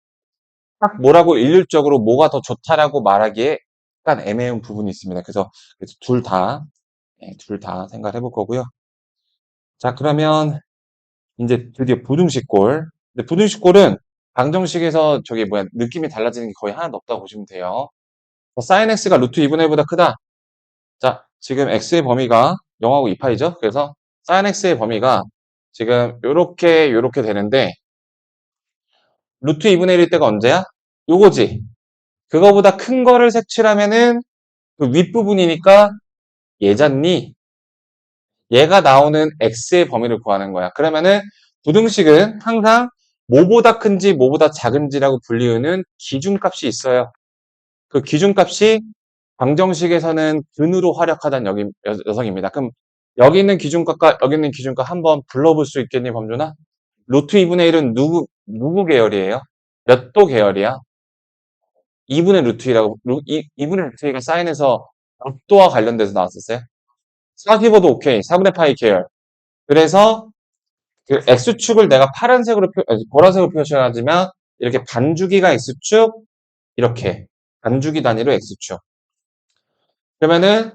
딱 뭐라고 일률적으로 뭐가 더 좋다라고 말하기에 약간 애매한 부분이 있습니다. 그래서 둘 다, 네, 둘 다 생각을 해볼 거고요. 자, 그러면 이제 드디어 부등식골. 근데 부등식골은 방정식에서 저기 뭐야 느낌이 달라지는 게 거의 하나도 없다고 보시면 돼요. sin x가 루트 2분의 1보다 크다. 자, 지금 x의 범위가 0하고 2파이죠. 그래서 sin x의 범위가 지금 요렇게 되는데 루트 2분의 1일 때가 언제야? 요거지. 그거보다 큰 거를 색칠하면은 그 윗부분이니까 얘잖니? 얘가 나오는 x의 범위를 구하는 거야. 그러면은 부등식은 항상 뭐보다 큰지 뭐보다 작은지라고 불리우는 기준값이 있어요. 그 기준값이 방정식에서는 근으로 활약하던 녀석입니다. 그럼 여기 있는 기준값과 여기 있는 기준값 한번 불러볼 수 있겠니, 범준아? 루트 2분의 1은 누구 계열이에요? 몇 도 계열이야? 2분의 루트 2라고, 2분의 루트 2가 사인에서 몇 도와 관련돼서 나왔었어요? 45도 오케이. 4분의 파이 계열. 그래서 그 X축을 내가 파란색으로 보라색으로 표시하지만 이렇게 반주기가 X축, 이렇게 반주기 단위로 X축. 그러면은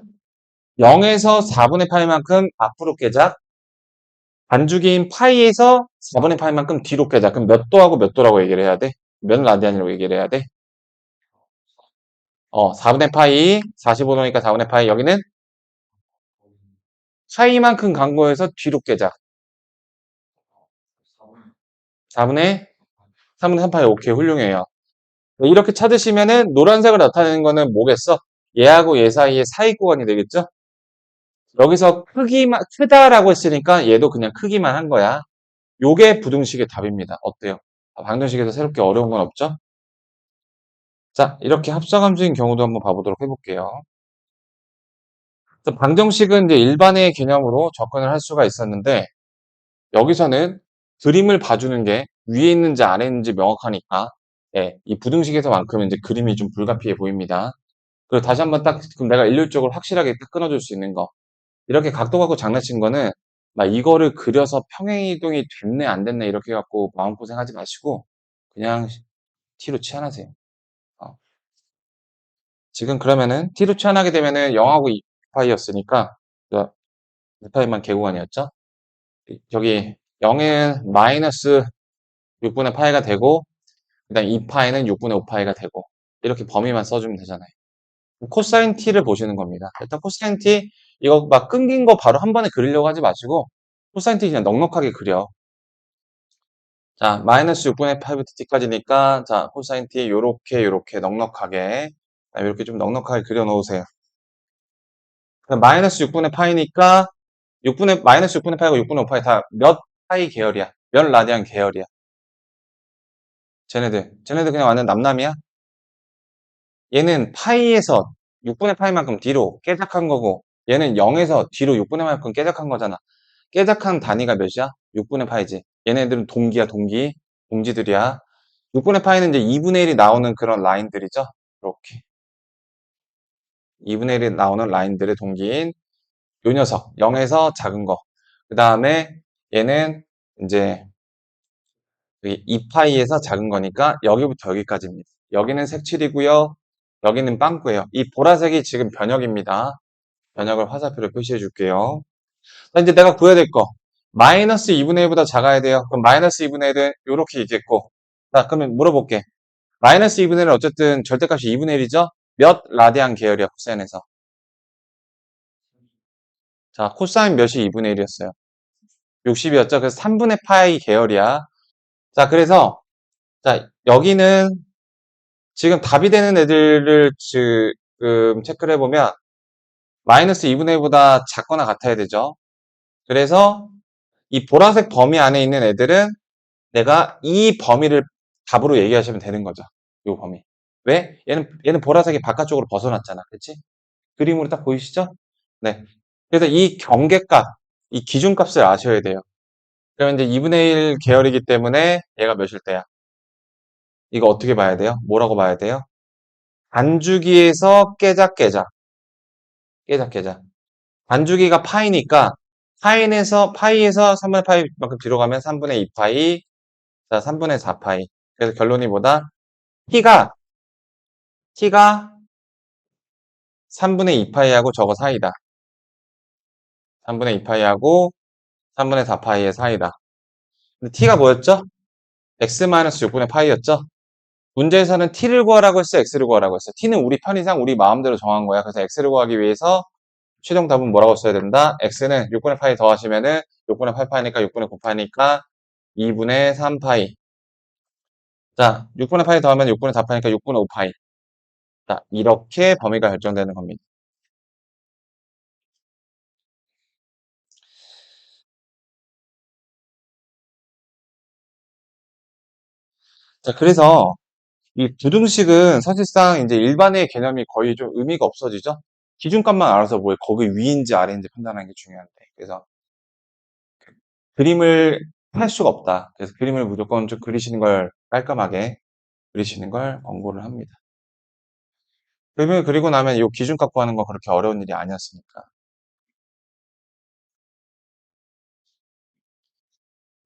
0에서 4분의 파이만큼 앞으로 깨자. 반주기인 파이에서 4분의 파이만큼 뒤로 깨자. 그럼 몇 도하고 몇 도라고 얘기를 해야 돼? 몇 라디안이라고 얘기를 해야 돼? 4분의 파이, 45도니까 4분의 파이. 여기는 파이만큼 간 거에서 뒤로 깨자. 4분의 3분의 3파이. 오케이, 훌륭해요. 이렇게 찾으시면은 노란색을 나타내는 거는 뭐겠어? 얘하고 얘 사이의 사이 구간이 되겠죠? 여기서 크다라고 했으니까 얘도 그냥 크기만 한 거야. 요게 부등식의 답입니다. 어때요? 방정식에서 새롭게 어려운 건 없죠? 자, 이렇게 합성함수인 경우도 한번 봐보도록 해볼게요. 방정식은 이제 일반의 개념으로 접근을 할 수가 있었는데, 여기서는 그림을 봐주는 게 위에 있는지 아래에 있는지 명확하니까, 예, 이 부등식에서만큼은 이제 그림이 좀 불가피해 보입니다. 그리고 다시 한번 딱, 그럼 내가 일률적으로 확실하게 딱 끊어줄 수 있는 거. 이렇게 각도 갖고 장난친 거는, 막 이거를 그려서 평행이동이 됐네, 안 됐네, 이렇게 갖고 마음고생 하지 마시고, 그냥 T로 치환하세요. 어. 지금 그러면은 T로 치환하게 되면은 0하고 2파이였으니까, 2파이만 개구간이었죠? 저기 0은 마이너스 6분의 파이가 되고, 그다음 2파이는 6분의 5파이가 되고, 이렇게 범위만 써주면 되잖아요. 코사인 t를 보시는 겁니다. 일단 코사인 t 이거 막 끊긴 거 바로 한 번에 그리려고 하지 마시고 코사인 t 그냥 넉넉하게 그려. 자, 마이너스 6분의 5부터 t까지니까 자, 코사인 t 요렇게 넉넉하게 이렇게 좀 넉넉하게 그려 놓으세요. 마이너스 6분의 파이니까 마이너스 6분의 파이고 6분의 5파이 다 몇 파이 계열이야? 몇 라디안 계열이야? 쟤네들 그냥 완전 남남이야? 얘는 파이에서 6분의 파이만큼 뒤로 깨작한 거고 얘는 0에서 뒤로 6분의 파이만큼 깨작한 거잖아. 깨작한 단위가 몇이야? 6분의 파이지. 얘네들은 동기야, 동지들이야. 6분의 파이는 이제 2분의 1이 나오는 그런 라인들이죠. 이렇게 2분의 1이 나오는 라인들의 동기인 요 녀석 0에서 작은 거. 그 다음에 얘는 이제 2파이에서 작은 거니까 여기부터 여기까지입니다. 여기는 색칠이고요. 여기는 빵꾸예요. 이 보라색이 지금 변역입니다. 변역을 화살표로 표시해 줄게요. 자, 이제 내가 구해야 될 거. 마이너스 2분의 1보다 작아야 돼요. 그럼 마이너스 2분의 1은 이렇게 있겠고. 자, 그러면 물어볼게. 마이너스 2분의 1은 어쨌든 절대값이 2분의 1이죠? 몇 라디안 계열이야, 코사인에서? 자, 코사인 몇이 2분의 1이었어요? 60이었죠? 그래서 3분의 파이 계열이야. 자, 그래서, 자, 여기는 지금 답이 되는 애들을 지금 체크를 해보면, 마이너스 2분의 1보다 작거나 같아야 되죠. 그래서 이 보라색 범위 안에 있는 애들은 내가 이 범위를 답으로 얘기하시면 되는 거죠. 이 범위. 왜? 얘는 보라색이 바깥쪽으로 벗어났잖아. 그치? 그림으로 딱 보이시죠? 네. 그래서 이 경계값, 이 기준값을 아셔야 돼요. 그러면 이제 2분의 1 계열이기 때문에 얘가 몇일 때야? 이거 어떻게 봐야 돼요? 뭐라고 봐야 돼요? 반주기에서 깨작. 반주기가 파이니까 파이에서 3분의 파이만큼 뒤로 가면 3분의 2파이, 자, 3분의 4파이. 그래서 결론이 뭐다? t가 3분의 2파이하고 저거 사이다. 3분의 2파이하고 3분의 4파이의 사이다. 근데 t가 뭐였죠? x-6분의 파이였죠? 문제에서는 t를 구하라고 했어요? x를 구하라고 했어요? t는 우리 편의상 우리 마음대로 정한 거야. 그래서 x를 구하기 위해서 최종 답은 뭐라고 써야 된다? x는 6분의 파이 더하시면은 6분의 8파이니까 6분의 9파이니까 2분의 3파이. 자, 6분의 파이 더하면 6분의 4파이니까 6분의 5파이. 자, 이렇게 범위가 결정되는 겁니다. 자, 그래서 이 부등식은 사실상 이제 일반의 개념이 거의 좀 의미가 없어지죠? 기준값만 알아서 뭐 거기 위인지 아래인지 판단하는 게 중요한데. 그래서 그림을 할 수가 없다. 그래서 그림을 무조건 좀 그리시는 걸 깔끔하게 그리시는 걸 권고를 합니다. 그림을 그리고 나면 이 기준값 구하는 거 그렇게 어려운 일이 아니었으니까.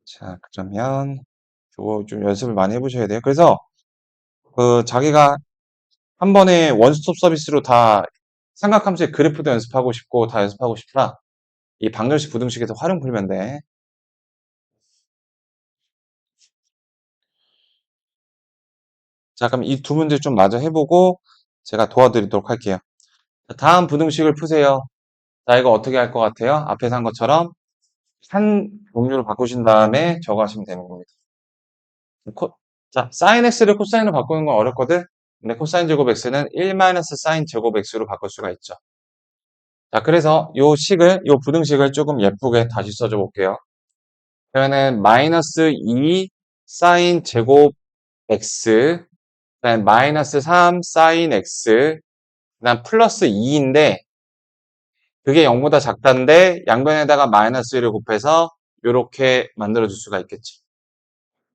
자, 그러면 이거 좀 연습을 많이 해보셔야 돼요. 그래서 그 자기가 한 번에 원스톱 서비스로 다 삼각함수의 그래프도 연습하고 싶고 다 연습하고 싶다. 이 방정식 부등식에서 활용 풀면 돼. 자, 그럼 이 두 문제 좀 마저 해보고 제가 도와드리도록 할게요. 자, 다음 부등식을 푸세요. 자, 이거 어떻게 할 것 같아요? 앞에서 한 것처럼 한 종류로 바꾸신 다음에 저거 하시면 되는 겁니다. 자, sin x를 코사인으로 바꾸는 건 어렵거든? 근데 코사인 제곱 x는 1 sin 제곱 x로 바꿀 수가 있죠. 자, 그래서 요 부등식을 조금 예쁘게 다시 써줘 볼게요. 그러면은 마이너스 2 sin 제곱 x, 그다음 마이너스 3 sin x, 그다음 플러스 2인데 그게 0보다 작다는데 양변에다가 마이너스 1을 곱해서 이렇게 만들어줄 수가 있겠지.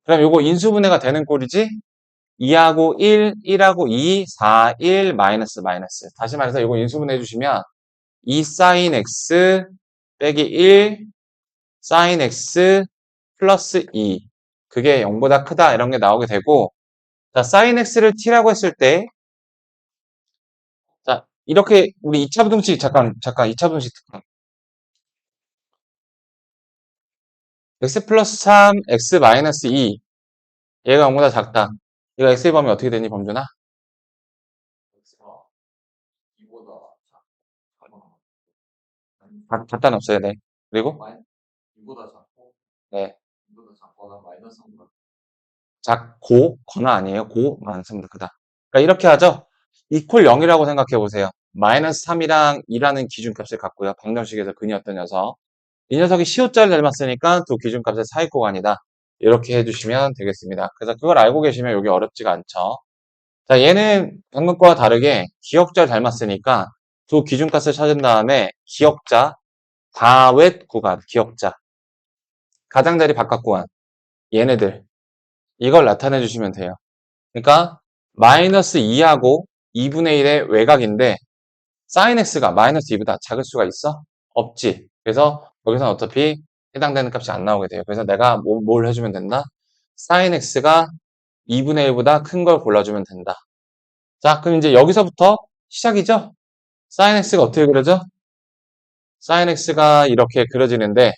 그럼 요거 인수분해가 되는 꼴이지? 2하고 1, 1하고 2, 4, 1, 마이너스. 다시 말해서 이거 인수분해 해주시면 2 sin x 빼기 1 sin x 플러스 2. 그게 0보다 크다 이런 게 나오게 되고 자, sin x를 t라고 했을 때 자, 이렇게 우리 2차 부등식 잠깐 2차 부등식 x 플러스 3, x 마이너스 2 얘가 0보다 작다. 이거 x의 범위 어떻게 되니 범준아? 갖다 없어야 돼. 그리고 네. 작고 거나 아니에요. 고 많습니다. 크다. 그러니까 이렇게 하죠. 이퀄 0이라고 생각해 보세요. 마이너스 3이랑 2라는 기준값을 갖고요. 방정식에서 근이었던 녀석. 이 녀석이 시옷자를 닮았으니까 두 기준값의 사이 구간이다. 이렇게 해주시면 되겠습니다. 그래서 그걸 알고 계시면 여기 어렵지가 않죠. 자, 얘는 방금 거와 다르게 기역자를 닮았으니까 두 기준값을 찾은 다음에 기역자, 다웻 구간, 기역자, 가장자리 바깥 구간, 얘네들 이걸 나타내 주시면 돼요. 그러니까 마이너스 2하고 2분의 1의 외곽인데 sin x가 마이너스 2보다 작을 수가 있어? 없지. 그래서 여기서는 어차피 해당되는 값이 안 나오게 돼요. 그래서 내가 뭘 해주면 된다? sin x가 2분의 1보다 큰 걸 골라주면 된다. 자, 그럼 이제 여기서부터 시작이죠? sin x가 어떻게 그려져? sin x가 이렇게 그려지는데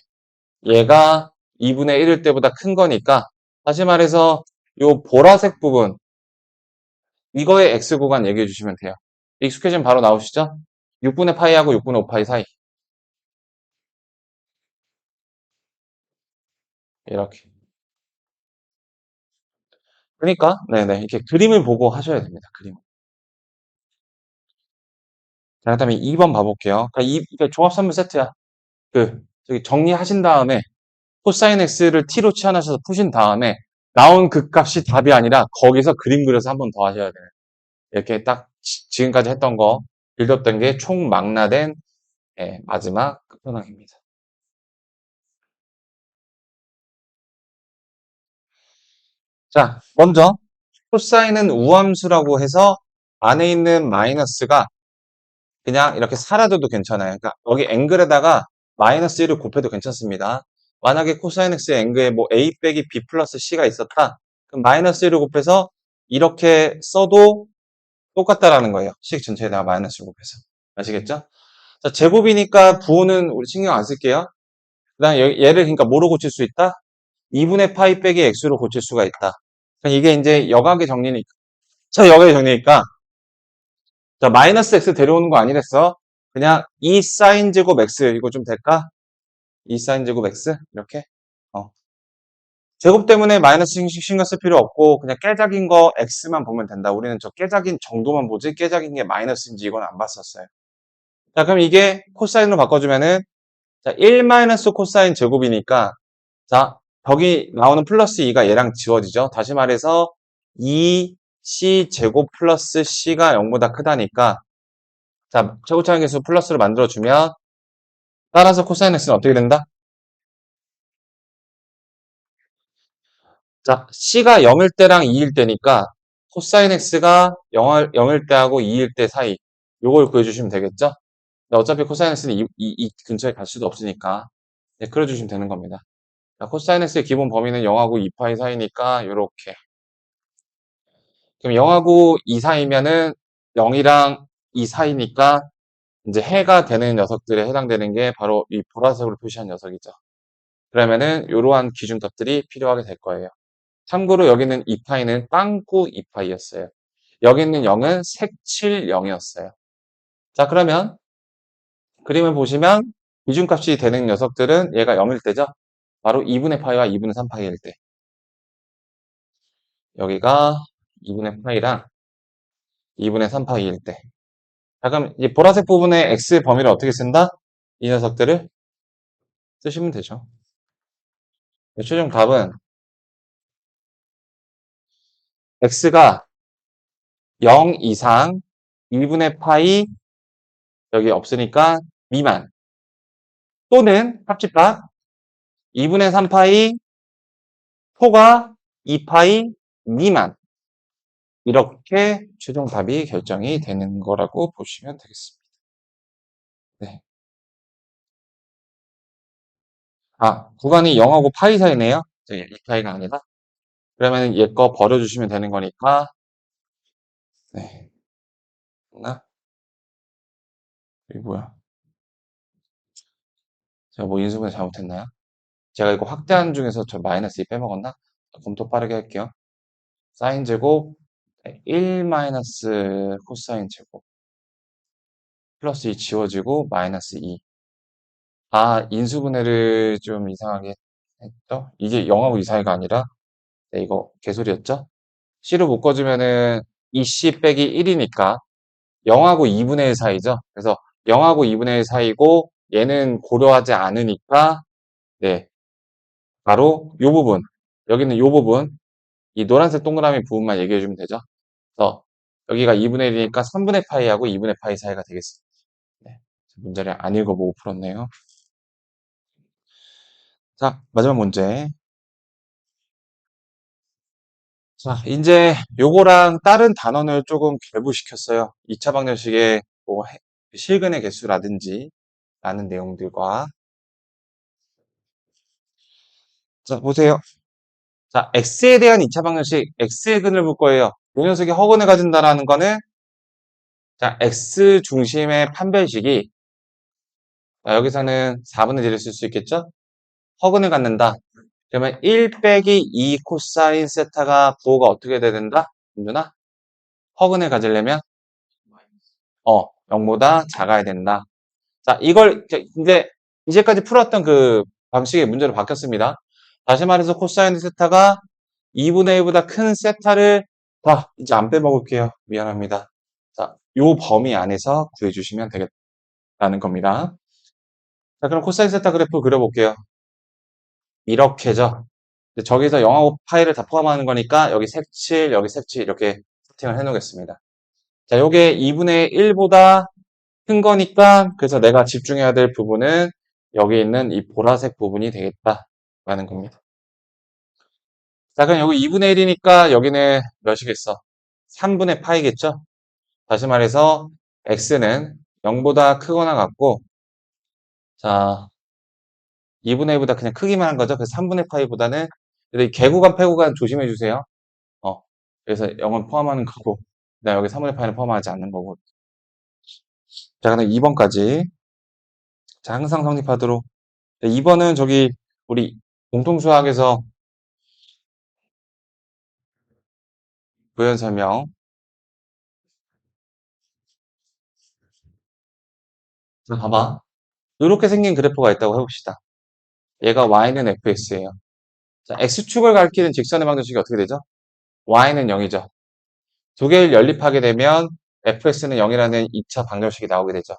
얘가 2분의 1일 때보다 큰 거니까 다시 말해서 요 보라색 부분 이거의 x 구간 얘기해 주시면 돼요. 익숙해지면 바로 나오시죠? 6분의 파이하고 6분의 5파이 사이. 이렇게. 그러니까, 네네. 이렇게 그림을 보고 하셔야 됩니다. 그림. 자, 그 다음에 2번 봐볼게요. 그러니까 그러니까 종합선물 세트야. 저기 정리하신 다음에 코사인 x를 t로 치환하셔서 푸신 다음에 나온 그 값이 답이 아니라 거기서 그림 그려서 한 번 더 하셔야 돼요. 이렇게 딱 지금까지 했던 거 빌드업 게 총망라된 마지막 끝판왕입니다. 자, 먼저 코사인은 우함수라고 해서 안에 있는 마이너스가 그냥 이렇게 사라져도 괜찮아요. 그러니까 여기 앵글에다가 마이너스 1을 곱해도 괜찮습니다. 만약에 코사인 x의 앵글에 뭐 a 빼기 b 플러스 c가 있었다. 그럼 마이너스 1을 곱해서 이렇게 써도 똑같다라는 거예요. 식 전체에다가 마이너스 1을 곱해서. 아시겠죠? 자, 제곱이니까 부호는 우리 신경 안 쓸게요. 그 다음에 얘를 그러니까 뭐로 고칠 수 있다? 2분의 파이 빼기 x로 고칠 수가 있다. 그러니까 이게 이제 역학의 정리니까. 자, 역학의 정리니까 자, 마이너스 x 데려오는 거 아니랬어. 그냥 2 사인 제곱 x 이거 좀 될까? 2 사인 제곱 x 이렇게. 제곱 때문에 마이너스 신경 쓸 필요 없고 그냥 깨작인 거 x만 보면 된다. 우리는 저 깨작인 정도만 보지 깨작인 게 마이너스인지 이건 안 봤었어요. 자, 그럼 이게 코사인으로 바꿔주면은 자, 1 마이너스 코사인 제곱이니까 자, 여기 나오는 플러스 2가 얘랑 지워지죠. 다시 말해서 2c 제곱 플러스 c가 0보다 크다니까 자, 최고차항 계수 플러스로 만들어주면 따라서 코사인 x는 어떻게 된다? 자, c가 0일 때랑 2일 때니까 코사인 x가 0일 때하고 2일 때 사이 요걸 구해주시면 되겠죠? 근데 어차피 코사인 x는 이 근처에 갈 수도 없으니까 네, 그려주시면 되는 겁니다. 자, 코사인 x의 기본 범위는 0하고 2파이 사이니까 요렇게 그럼 0하고 2 사이면은 0이랑 2 사이니까 이제 해가 되는 녀석들에 해당되는 게 바로 이 보라색으로 표시한 녀석이죠. 그러면은 이러한 기준값들이 필요하게 될 거예요. 참고로 여기는 2파이는 빵꾸 2파이였어요. 여기 있는 0은 색칠 0이었어요. 자, 그러면 그림을 보시면 기준값이 되는 녀석들은 얘가 0일 때죠. 바로 2분의 파이와 2분의 3파이일 때. 여기가 2분의 파이랑 2분의 3파이일 때. 자, 그럼 이 보라색 부분의 x 범위를 어떻게 쓴다? 이 녀석들을 쓰시면 되죠. 최종 답은 x가 0 이상 2분의 파이 여기 없으니까 미만 또는 합집합 2분의 3파이 초과 2파이 미만 이렇게 최종 답이 결정이 되는 거라고 보시면 되겠습니다. 네. 아, 구간이 0하고 파이 사이네요. 2파이가 아니라. 그러면 얘 거 버려주시면 되는 거니까. 네. 나 이게 뭐야? 제가 뭐 인수분해 잘못했나요? 제가 이거 확대한 중에서 저 마이너스 2 빼먹었나? 검토 빠르게 할게요. 사인 제곱 1 마이너스 코사인 제곱 플러스 2 지워지고 마이너스 2. 아, 인수분해를 좀 이상하게 했죠? 이게 0하고 2 사이가 아니라 네, 이거 개소리였죠? C로 묶어주면은 2C 빼기 1이니까 0하고 2분의 1 사이죠? 그래서 0하고 2분의 1 사이고 얘는 고려하지 않으니까 네, 바로 요 부분 여기는 요 부분 이 노란색 동그라미 부분만 얘기해주면 되죠? 그래서 여기가 2분의 1이니까 3분의 파이하고 2분의 파이 사이가 되겠습니다. 네, 문제를 안 읽어보고 풀었네요. 자, 마지막 문제. 자, 이제 요거랑 다른 단원을 조금 결부시켰어요. 2차 방정식의 뭐 실근의 개수라든지 라는 내용들과 자, 보세요. 자, x에 대한 2차 방정식 x의 근을 볼 거예요. 이 녀석이 허근을 가진다라는 거는 자, x 중심의 판별식이 자, 여기서는 4분의 1을 쓸 수 있겠죠? 허근을 갖는다. 그러면 1 빼기 2 코사인 세타가 부호가 어떻게 돼야 된다? 민준아? 허근을 가지려면 0보다 작아야 된다. 자, 이걸 이제 이제까지 풀었던 그 방식의 문제로 바뀌었습니다. 다시 말해서 코사인 세타가 2분의 1보다 큰 세타를 이제 안 빼먹을게요. 미안합니다. 자, 요 범위 안에서 구해주시면 되겠다는 겁니다. 자, 그럼 코사인 세타 그래프 그려볼게요. 이렇게죠. 저기서 영하고 파이를 다 포함하는 거니까 여기 색칠, 여기 색칠 이렇게 세팅을 해놓겠습니다. 자, 요게 2분의 1보다 큰 거니까 그래서 내가 집중해야 될 부분은 여기 있는 이 보라색 부분이 되겠다라는 겁니다. 자, 그럼 여기 2분의 1이니까 여기는 몇이겠어? 3분의 파이겠죠? 다시 말해서 x는 0보다 크거나 같고 자 2분의 1보다 그냥 크기만 한 거죠. 그래서 3분의 파이보다는 근데 개구간 패구간 조심해 주세요. 그래서 0은 포함하는 거고 그다음 여기 3분의 파이는 포함하지 않는 거고 자 그럼 2번까지 자 항상 성립하도록 2번은 저기 우리 공통수학에서 부연 설명 자 봐봐 이렇게 생긴 그래프가 있다고 해봅시다. 얘가 y는 fx예요. 자 x축을 가리키는 직선의 방정식이 어떻게 되죠? y는 0이죠. 두 개를 연립하게 되면 fx는 0이라는 2차 방정식이 나오게 되죠.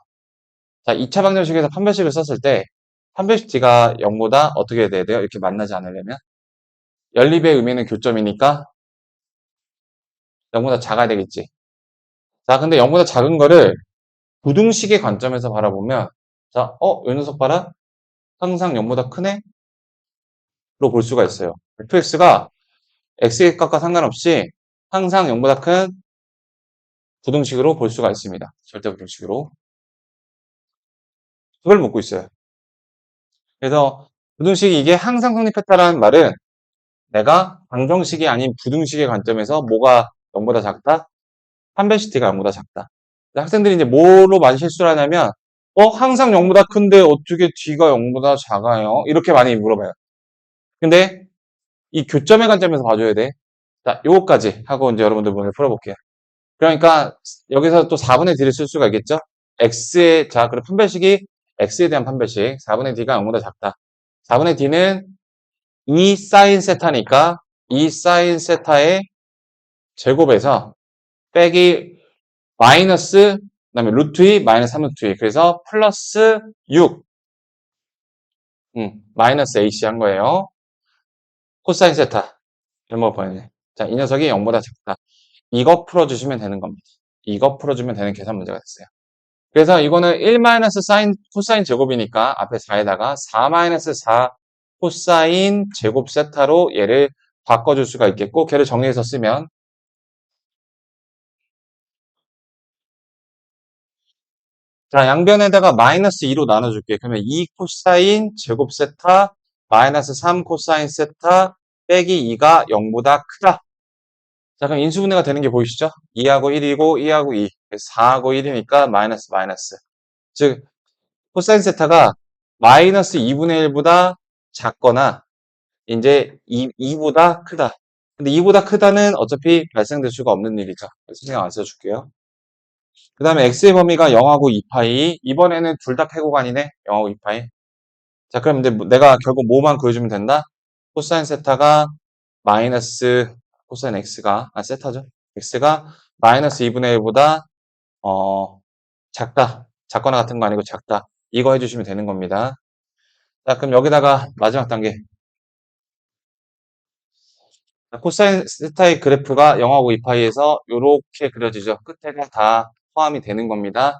자, 2차 방정식에서 판별식을 썼을 때 판별식 t가 0보다 어떻게 돼야 돼요? 이렇게 만나지 않으려면 연립의 의미는 교점이니까 0보다 작아야 되겠지. 자, 근데 0보다 작은 거를 부등식의 관점에서 바라보면 자, 이 녀석 봐라. 항상 0보다 크네? 로 볼 수가 있어요. fx가 x의 값과 상관없이 항상 0보다 큰 부등식으로 볼 수가 있습니다. 절대 부등식으로. 그걸 묻고 있어요. 그래서 부등식이 이게 항상 성립했다라는 말은 내가 방정식이 아닌 부등식의 관점에서 뭐가 0보다 작다? 판별식 t가 0보다 작다. 학생들이 이제 뭐로 많이 실수를 하냐면 항상 0보다 큰데 어떻게 t가 0보다 작아요? 이렇게 많이 물어봐요. 근데 이 교점의 관점에서 봐줘야 돼. 자, 요거까지 하고 이제 여러분들 문제 풀어볼게요. 그러니까 여기서 또 4분의 d를 쓸 수가 있겠죠? 자, 그럼 판별식이 x에 대한 판별식 4분의 d가 0보다 작다. 4분의 d는 2 사인 세타니까 2 사인 세타의 제곱에서 빼기 마이너스 그다음에 루트 2 마이너스 3 루트 2 그래서 플러스 6 마이너스 AC 한 거예요. 코사인 세타 잘못 보였네. 자, 이 녀석이 0보다 작다. 이거 풀어주시면 되는 겁니다. 이거 풀어주면 되는 계산 문제가 됐어요. 그래서 이거는 1 마이너스 사인 코사인 제곱이니까 앞에 4에다가 4 마이너스 4 코사인 제곱 세타로 얘를 바꿔줄 수가 있겠고 걔를 정리해서 쓰면 자 양변에다가 마이너스 2로 나눠줄게. 그러면 2 코사인 제곱 세타 마이너스 3 코사인 세타 빼기 2가 0보다 크다. 자 그럼 인수분해가 되는 게 보이시죠? 2하고 1이고 2하고 2 4하고 1이니까 마이너스 마이너스 즉 코사인 세타가 마이너스 2분의 1보다 작거나 이제 2보다 크다. 근데 2보다 크다는 어차피 발생될 수가 없는 일이죠. 신경 안 써줄게요. 그 다음에 x의 범위가 0하고 2파이. 이번에는 둘 다 패고간이네. 0하고 2파이. 자, 그럼 이제 내가 결국 뭐만 구해주면 된다? 코사인 세타가 마이너스, 코사인 x가, 세타죠. x가 마이너스 2분의 1보다, 작다. 작거나 같은 거 아니고 작다. 이거 해주시면 되는 겁니다. 자, 그럼 여기다가 마지막 단계. 코사인 세타의 그래프가 0하고 2파이에서 이렇게 그려지죠. 끝에가 다 포함이 되는 겁니다.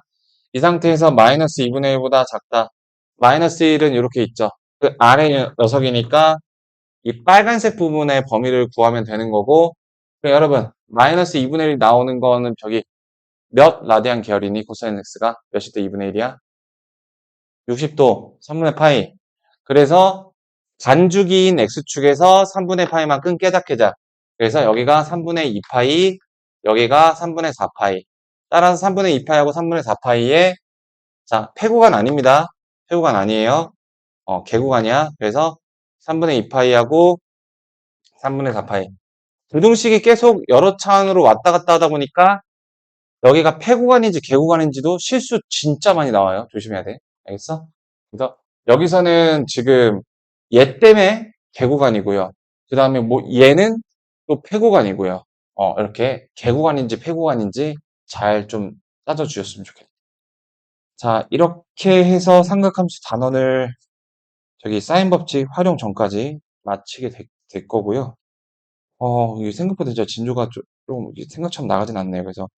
이 상태에서 마이너스 2분의 1보다 작다. 마이너스 1은 이렇게 있죠. 그 아래 녀석이니까 이 빨간색 부분의 범위를 구하면 되는 거고 여러분 마이너스 2분의 1이 나오는 거는 저기 몇 라디안 계열이니 코사인 x가 몇이 때 2분의 1이야? 60도 3분의 파이. 그래서 반주기인 x축에서 3분의 파이만큼 깨작깨작. 그래서 여기가 3분의 2파이, 여기가 3분의 4파이. 따라서 3분의 2파이하고 3분의 4파이에 자, 패구간 아닙니다. 패구간 아니에요. 개구간이야. 그래서 3분의 2파이하고 3분의 4파이. 부등식이 계속 여러 차원으로 왔다 갔다 하다 보니까 여기가 패구간인지 개구간인지도 실수 진짜 많이 나와요. 조심해야 돼. 알겠어? 그래서 여기서는 지금 얘 때문에 개구간이고요. 그 다음에 뭐 얘는 또 패구간이고요. 이렇게 개구간인지 패구간인지 잘 좀 따져주셨으면 좋겠네요. 자, 이렇게 해서 삼각함수 단원을 저기 사인 법칙 활용 전까지 마치게 될 거고요. 이게 생각보다 진짜 진도가 좀 생각처럼 나가진 않네요. 그래서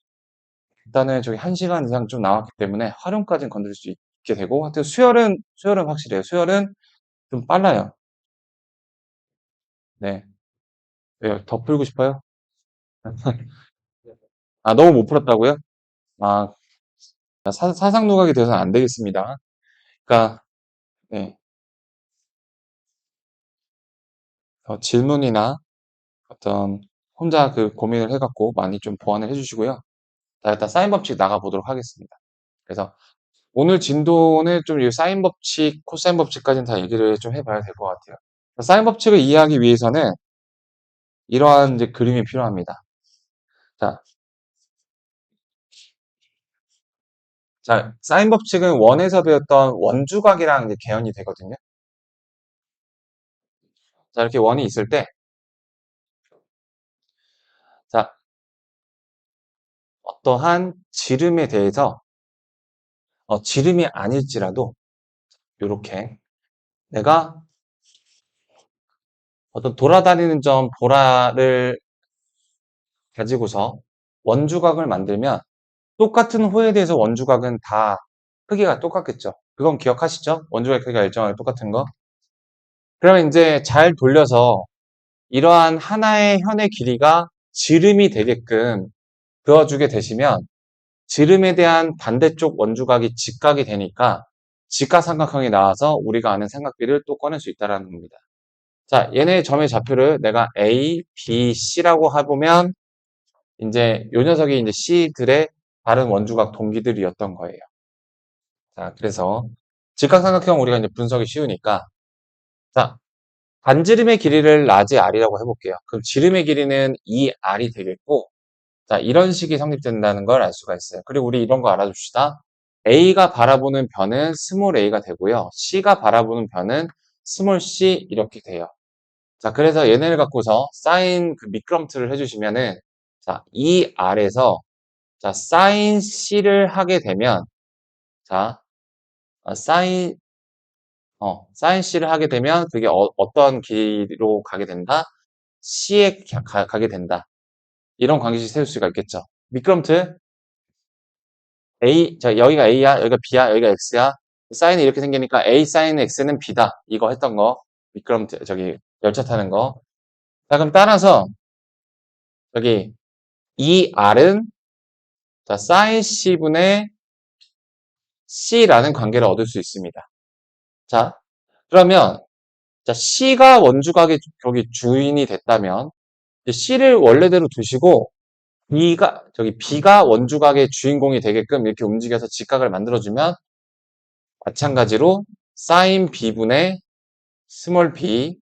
일단은 저기 1시간 이상 좀 나왔기 때문에 활용까지는 건드릴 수 있게 되고, 하여튼 수열은 확실해요. 수열은 좀 빨라요. 네. 왜요? 더 풀고 싶어요? 아, 너무 못 풀었다고요? 아, 사상 누각이 돼서는 안 되겠습니다. 그러니까, 네. 질문이나 어떤 혼자 그 고민을 해갖고 많이 좀 보완을 해주시고요. 자, 일단 사인 법칙 나가보도록 하겠습니다. 그래서 오늘 진도는 좀 이 사인 법칙, 코사인 법칙까지는 다 얘기를 좀 해봐야 될 것 같아요. 사인 법칙을 이해하기 위해서는 이러한 이제 그림이 필요합니다. 자, 사인 법칙은 원에서 배웠던 원주각이랑 이제 개연이 되거든요. 자, 이렇게 원이 있을 때, 자, 어떠한 지름에 대해서, 지름이 아닐지라도, 이렇게 내가 어떤 돌아다니는 점 보라를 가지고서 원주각을 만들면 똑같은 호에 대해서 원주각은 다 크기가 똑같겠죠. 그건 기억하시죠? 원주각의 크기가 일정하게 똑같은 거. 그러면 이제 잘 돌려서 이러한 하나의 현의 길이가 지름이 되게끔 그어주게 되시면 지름에 대한 반대쪽 원주각이 직각이 되니까 직각삼각형이 나와서 우리가 아는 삼각비를 또 꺼낼 수 있다는 겁니다. 자, 얘네 점의 좌표를 내가 A, B, C라고 해보면 이제 요 녀석이 이제 C들의 다른 원주각 동기들이었던 거예요. 자, 그래서 직각삼각형 우리가 이제 분석이 쉬우니까 자, 반지름의 길이를 라지 R이라고 해볼게요. 그럼 지름의 길이는 2R이 되겠고 자, 이런 식이 성립된다는 걸 알 수가 있어요. 그리고 우리 이런 거 알아줍시다. A가 바라보는 변은 스몰 a가 되고요. C가 바라보는 변은 스몰 c 이렇게 돼요. 자, 그래서 얘네를 갖고서 사인 그 미끄럼틀을 해주시면은 자, 이 R에서 자, 사인 C를 하게 되면 자, 사인 C를 하게 되면 그게 어떤 길이로 가게 된다? C에 가게 된다. 이런 관계식 세울 수가 있겠죠. 미끄럼틀 A, 자, 여기가 A야, 여기가 B야, 여기가 X야. 사인이 이렇게 생기니까 A 사인 X는 B다. 이거 했던 거. 미끄럼틀, 저기, 열차 타는 거. 자, 그럼 따라서, 여기, 이 R은, 자, 사인 C분의 C라는 관계를 얻을 수 있습니다. 자, 그러면, 자, C가 원주각의 여기 주인이 됐다면, C를 원래대로 두시고, B가 원주각의 주인공이 되게끔 이렇게 움직여서 직각을 만들어주면, 마찬가지로, 사인 B분의 스몰 b,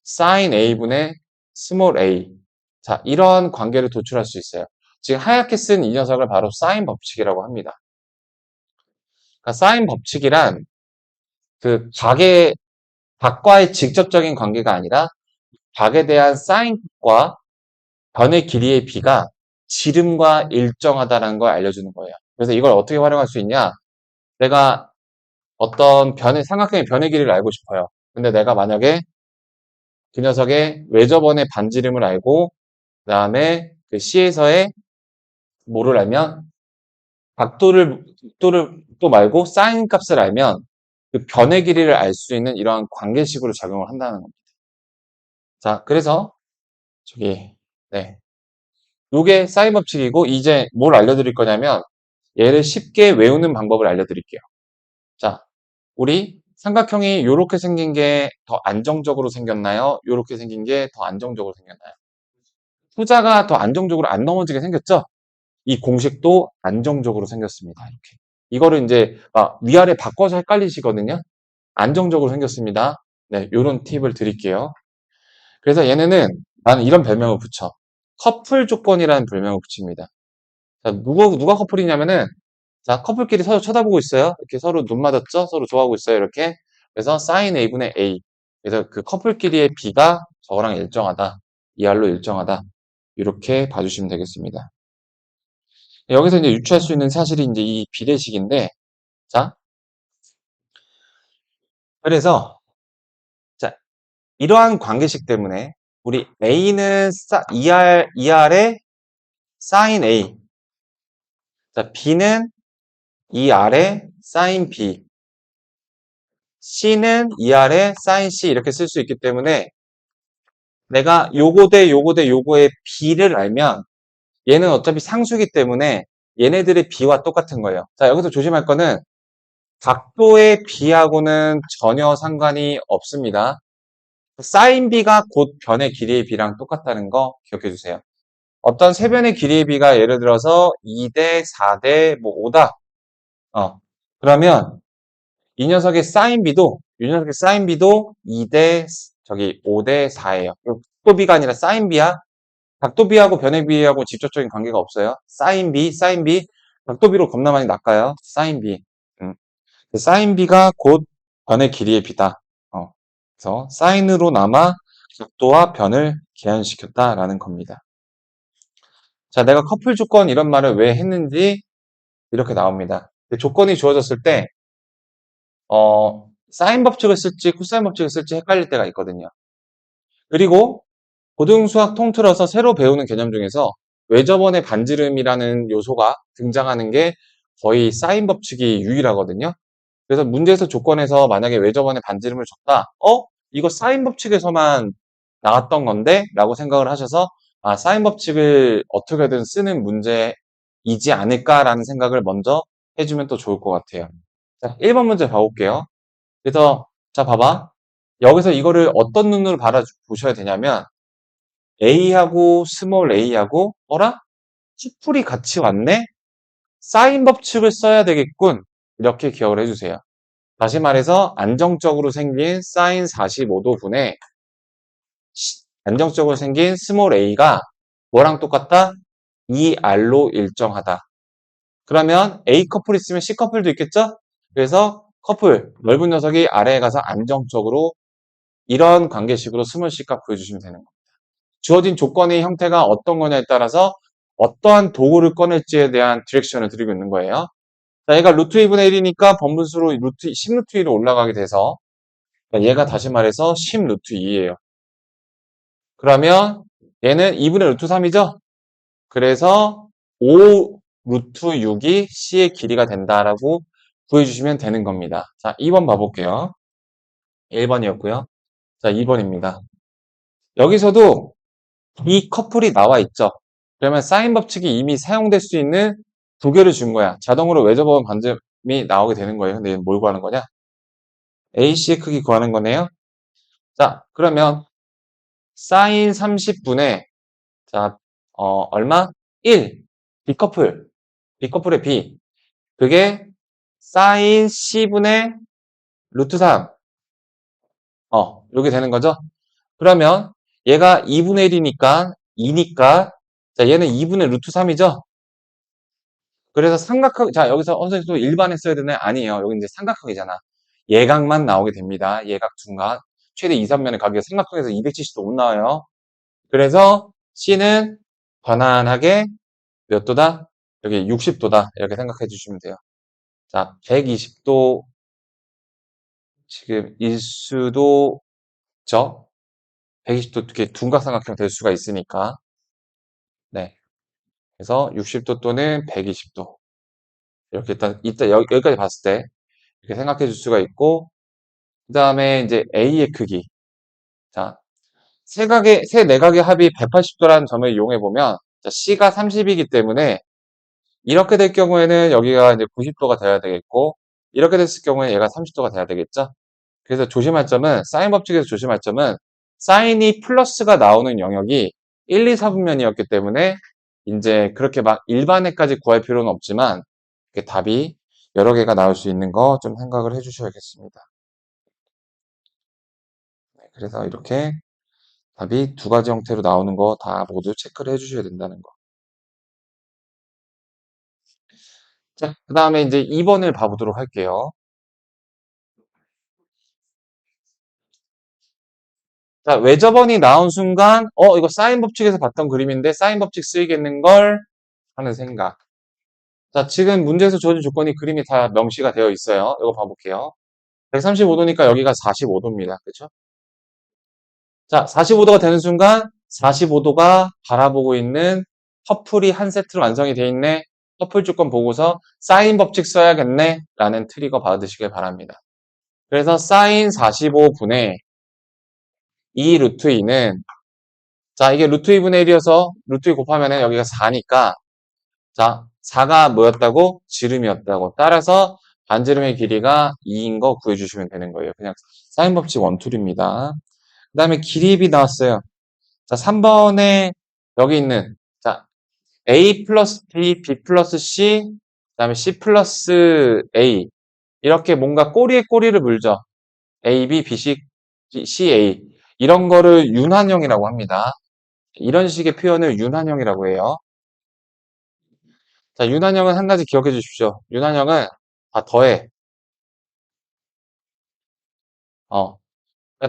사인 a분의 스몰 a. 자, 이런 관계를 도출할 수 있어요. 지금 하얗게 쓴 이 녀석을 바로 사인 법칙이라고 합니다. 그러니까 사인 법칙이란 그 각과의 직접적인 관계가 아니라 각에 대한 사인과 변의 길이의 비가 지름과 일정하다는 걸 알려주는 거예요. 그래서 이걸 어떻게 활용할 수 있냐? 내가 어떤 삼각형의 변의 길이를 알고 싶어요. 근데 내가 만약에 그 녀석의 외접원의 반지름을 알고 그 다음에 그 C에서의 뭐를 알면 각도를 또 말고 사인 값을 알면 그 변의 길이를 알 수 있는 이러한 관계식으로 작용을 한다는 겁니다. 자, 그래서 저기 네, 요게 사인 법칙이고 이제 뭘 알려드릴 거냐면 얘를 쉽게 외우는 방법을 알려드릴게요. 자, 우리 삼각형이 이렇게 생긴 게 더 안정적으로 생겼나요? 이렇게 생긴 게 더 안정적으로 생겼나요? 후자가 더 안정적으로 안 넘어지게 생겼죠? 이 공식도 안정적으로 생겼습니다. 이렇게. 이거를 이제 위아래 바꿔서 헷갈리시거든요. 안정적으로 생겼습니다. 네, 요런 팁을 드릴게요. 그래서 얘네는 나는 이런 별명을 붙여. 커플 조건이라는 별명을 붙입니다. 자, 누가 커플이냐면은 자, 커플끼리 서로 쳐다보고 있어요. 이렇게 서로 눈 맞았죠? 서로 좋아하고 있어요. 이렇게. 그래서 sin a분의 a. 그래서 그 커플끼리의 B가 저거랑 일정하다. 이 R로 일정하다. 이렇게 봐주시면 되겠습니다. 여기서 이제 유추할 수 있는 사실이 이제 이 비례식인데, 자, 그래서, 자, 이러한 관계식 때문에 우리 A는 ER의 sin A, 자, B는 ER의 sin B, C는 ER의 sin C 이렇게 쓸 수 있기 때문에 내가 요거 대 요거 대 요거의 B를 알면 얘는 어차피 상수기 때문에 얘네들의 B와 똑같은 거예요. 자, 여기서 조심할 거는 각도의 B하고는 전혀 상관이 없습니다. sin B가 곧 변의 길이의 B랑 똑같다는 거 기억해 주세요. 어떤 세 변의 길이의 B가 예를 들어서 2대 4대 뭐 5다. 그러면 이 녀석의 sin B도 2대 저기 5대 4예요. 각도 B가 아니라 sin B야. 각도 B하고 변의 B하고 직접적인 관계가 없어요. sin B, 각도 B로 겁나 많이 낚아요. sin B. sin B가 곧 변의 길이의 B다. 그래서 sin으로 남아 각도와 변을 계한시켰다라는 겁니다. 자, 내가 커플 조건 이런 말을 왜 했는지 이렇게 나옵니다. 조건이 주어졌을 때 사인 법칙을 쓸지 코사인 법칙을 쓸지 헷갈릴 때가 있거든요. 그리고 고등수학 통틀어서 새로 배우는 개념 중에서 외접원의 반지름이라는 요소가 등장하는 게 거의 사인 법칙이 유일하거든요. 그래서 문제에서 조건에서 만약에 외접원의 반지름을 줬다. 이거 사인 법칙에서만 나왔던 건데? 라고 생각을 하셔서 사인 법칙을 어떻게든 쓰는 문제이지 않을까라는 생각을 먼저 해주면 또 좋을 것 같아요. 자, 1번 문제 봐볼게요. 그래서 자 봐봐. 여기서 이거를 어떤 눈으로 바라보셔야 되냐면 A하고 스몰 a하고 커플이 같이 왔네? 사인 법칙을 써야 되겠군. 이렇게 기억을 해주세요. 다시 말해서 안정적으로 생긴 사인 45도 분에 안정적으로 생긴 스몰 a가 뭐랑 똑같다? 2R로 일정하다. 그러면 A 커플 있으면 C 커플도 있겠죠? 그래서 커플, 넓은 녀석이 아래에 가서 안정적으로 이런 관계식으로 스몰 C값 구해주시면 되는 겁니다. 주어진 조건의 형태가 어떤 거냐에 따라서 어떠한 도구를 꺼낼지에 대한 디렉션을 드리고 있는 거예요. 자, 얘가 루트 2분의 1이니까 번분수로 10루트 2로 올라가게 돼서 얘가 다시 말해서 10루트 2예요. 그러면 얘는 2분의 루트 3이죠? 그래서 5 루트 6이 C의 길이가 된다라고 구해주시면 되는 겁니다. 자, 2번 봐볼게요. 1번이었고요. 자, 2번입니다. 여기서도 이 커플이 나와 있죠. 그러면 사인 법칙이 이미 사용될 수 있는 두 개를 준 거야. 자동으로 외접원 반점이 나오게 되는 거예요. 근데 얘는 뭘 구하는 거냐? AC의 크기 구하는 거네요. 자, 그러면 사인 30분의 자, 얼마? 1. B커플의 B. 그게 사인 C분의 루트 3. 이렇게 되는 거죠. 그러면 얘가 2분의 1이니까 2니까 자, 얘는 2분의 루트 3이죠. 그래서 삼각형, 자, 여기서 선생님 또 일반했어야 되네? 아니에요. 여기 이제 삼각형이잖아. 예각만 나오게 됩니다. 예각 둔각. 최대 2, 3면의 각이 삼각형에서 270도 못 나와요. 그래서 C는 편안하게 몇 도다? 여기 60도다. 이렇게 생각해 주시면 돼요. 자, 120도 지금 일 수도 있죠? 120도 이렇게 둔각삼각형 될 수가 있으니까. 네. 그래서 60도 또는 120도. 이렇게 일단 이따 여기까지 봤을 때 이렇게 생각해 줄 수가 있고, 그 다음에 이제 A의 크기. 자, 세 내각의 합이 180도라는 점을 이용해 보면, 자, C가 30이기 때문에 이렇게 될 경우에는 여기가 이제 90도가 돼야 되겠고, 이렇게 됐을 경우에 얘가 30도가 돼야 되겠죠? 그래서 조심할 점은, 사인 법칙에서 조심할 점은, 사인이 플러스가 나오는 영역이 1, 2, 4분면이었기 때문에, 이제 그렇게 막 일반에까지 구할 필요는 없지만, 답이 여러 개가 나올 수 있는 거 좀 생각을 해 주셔야겠습니다. 그래서 이렇게 답이 두 가지 형태로 나오는 거 다 모두 체크를 해 주셔야 된다는 거. 자, 그 다음에 이제 2번을 봐보도록 할게요. 자, 외접원이 나온 순간, 이거 사인 법칙에서 봤던 그림인데, 사인 법칙 쓰이겠는걸? 하는 생각. 자, 지금 문제에서 주어진 조건이 그림이 다 명시가 되어 있어요. 이거 봐볼게요. 135도니까 여기가 45도입니다. 그쵸? 자, 45도가 되는 순간, 45도가 바라보고 있는 커플이 한 세트로 완성이 되어 있네. 커플 조건 보고서 사인 법칙 써야겠네. 라는 트리거 받으시길 바랍니다. 그래서 사인 45분의 2 루트 2는, 자, 이게 루트 2분의 1이어서 루트 2 곱하면 여기가 4니까, 자, 4가 뭐였다고? 지름이었다고. 따라서 반지름의 길이가 2인 거 구해주시면 되는 거예요. 그냥 사인 법칙 원툴입니다. 그 다음에 길이입이 나왔어요. 자, 3번에 여기 있는, 자, A 플러스 B, B 플러스 C, 그 다음에 C 플러스 A. 이렇게 뭔가 꼬리에 꼬리를 물죠. A, B, B, C, C, A. 이런 거를 윤환형이라고 합니다. 이런 식의 표현을 윤환형이라고 해요. 자, 윤환형은 한 가지 기억해 주십시오. 윤환형은 다 더해.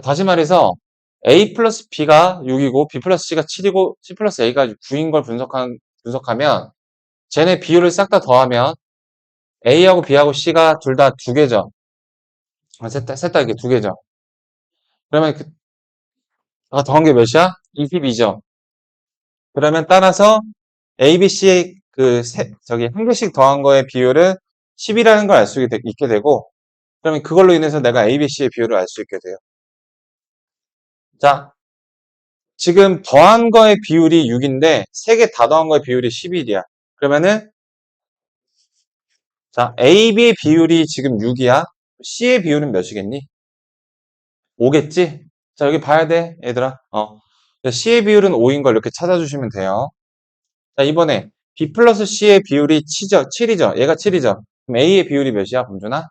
다시 말해서 A 플러스 B가 6이고 B 플러스 C가 7이고 C 플러스 A가 9인 걸 분석하면 쟤네 비율을 싹 다 더하면 A하고 B하고 C가 둘 다 2개죠. 셋 다 이게 2개죠. 그러면 더한 게 몇이야? 22죠. 그러면 따라서 A, B, C의 한 개씩 더한 거의 비율은 10이라는 걸 알 수 있게 되고, 그러면 그걸로 인해서 내가 A, B, C의 비율을 알 수 있게 돼요. 자, 지금 더한 거의 비율이 6인데, 3개 다 더한 거의 비율이 11이야. 그러면은, 자, A, B의 비율이 지금 6이야. C의 비율은 몇이겠니? 5겠지? 자, 여기 봐야 돼, 얘들아. C의 비율은 5인 걸 이렇게 찾아주시면 돼요. 자, 이번에 B 플러스 C의 비율이 7이죠. 얘가 7이죠. 그럼 A의 비율이 몇이야, 범준아?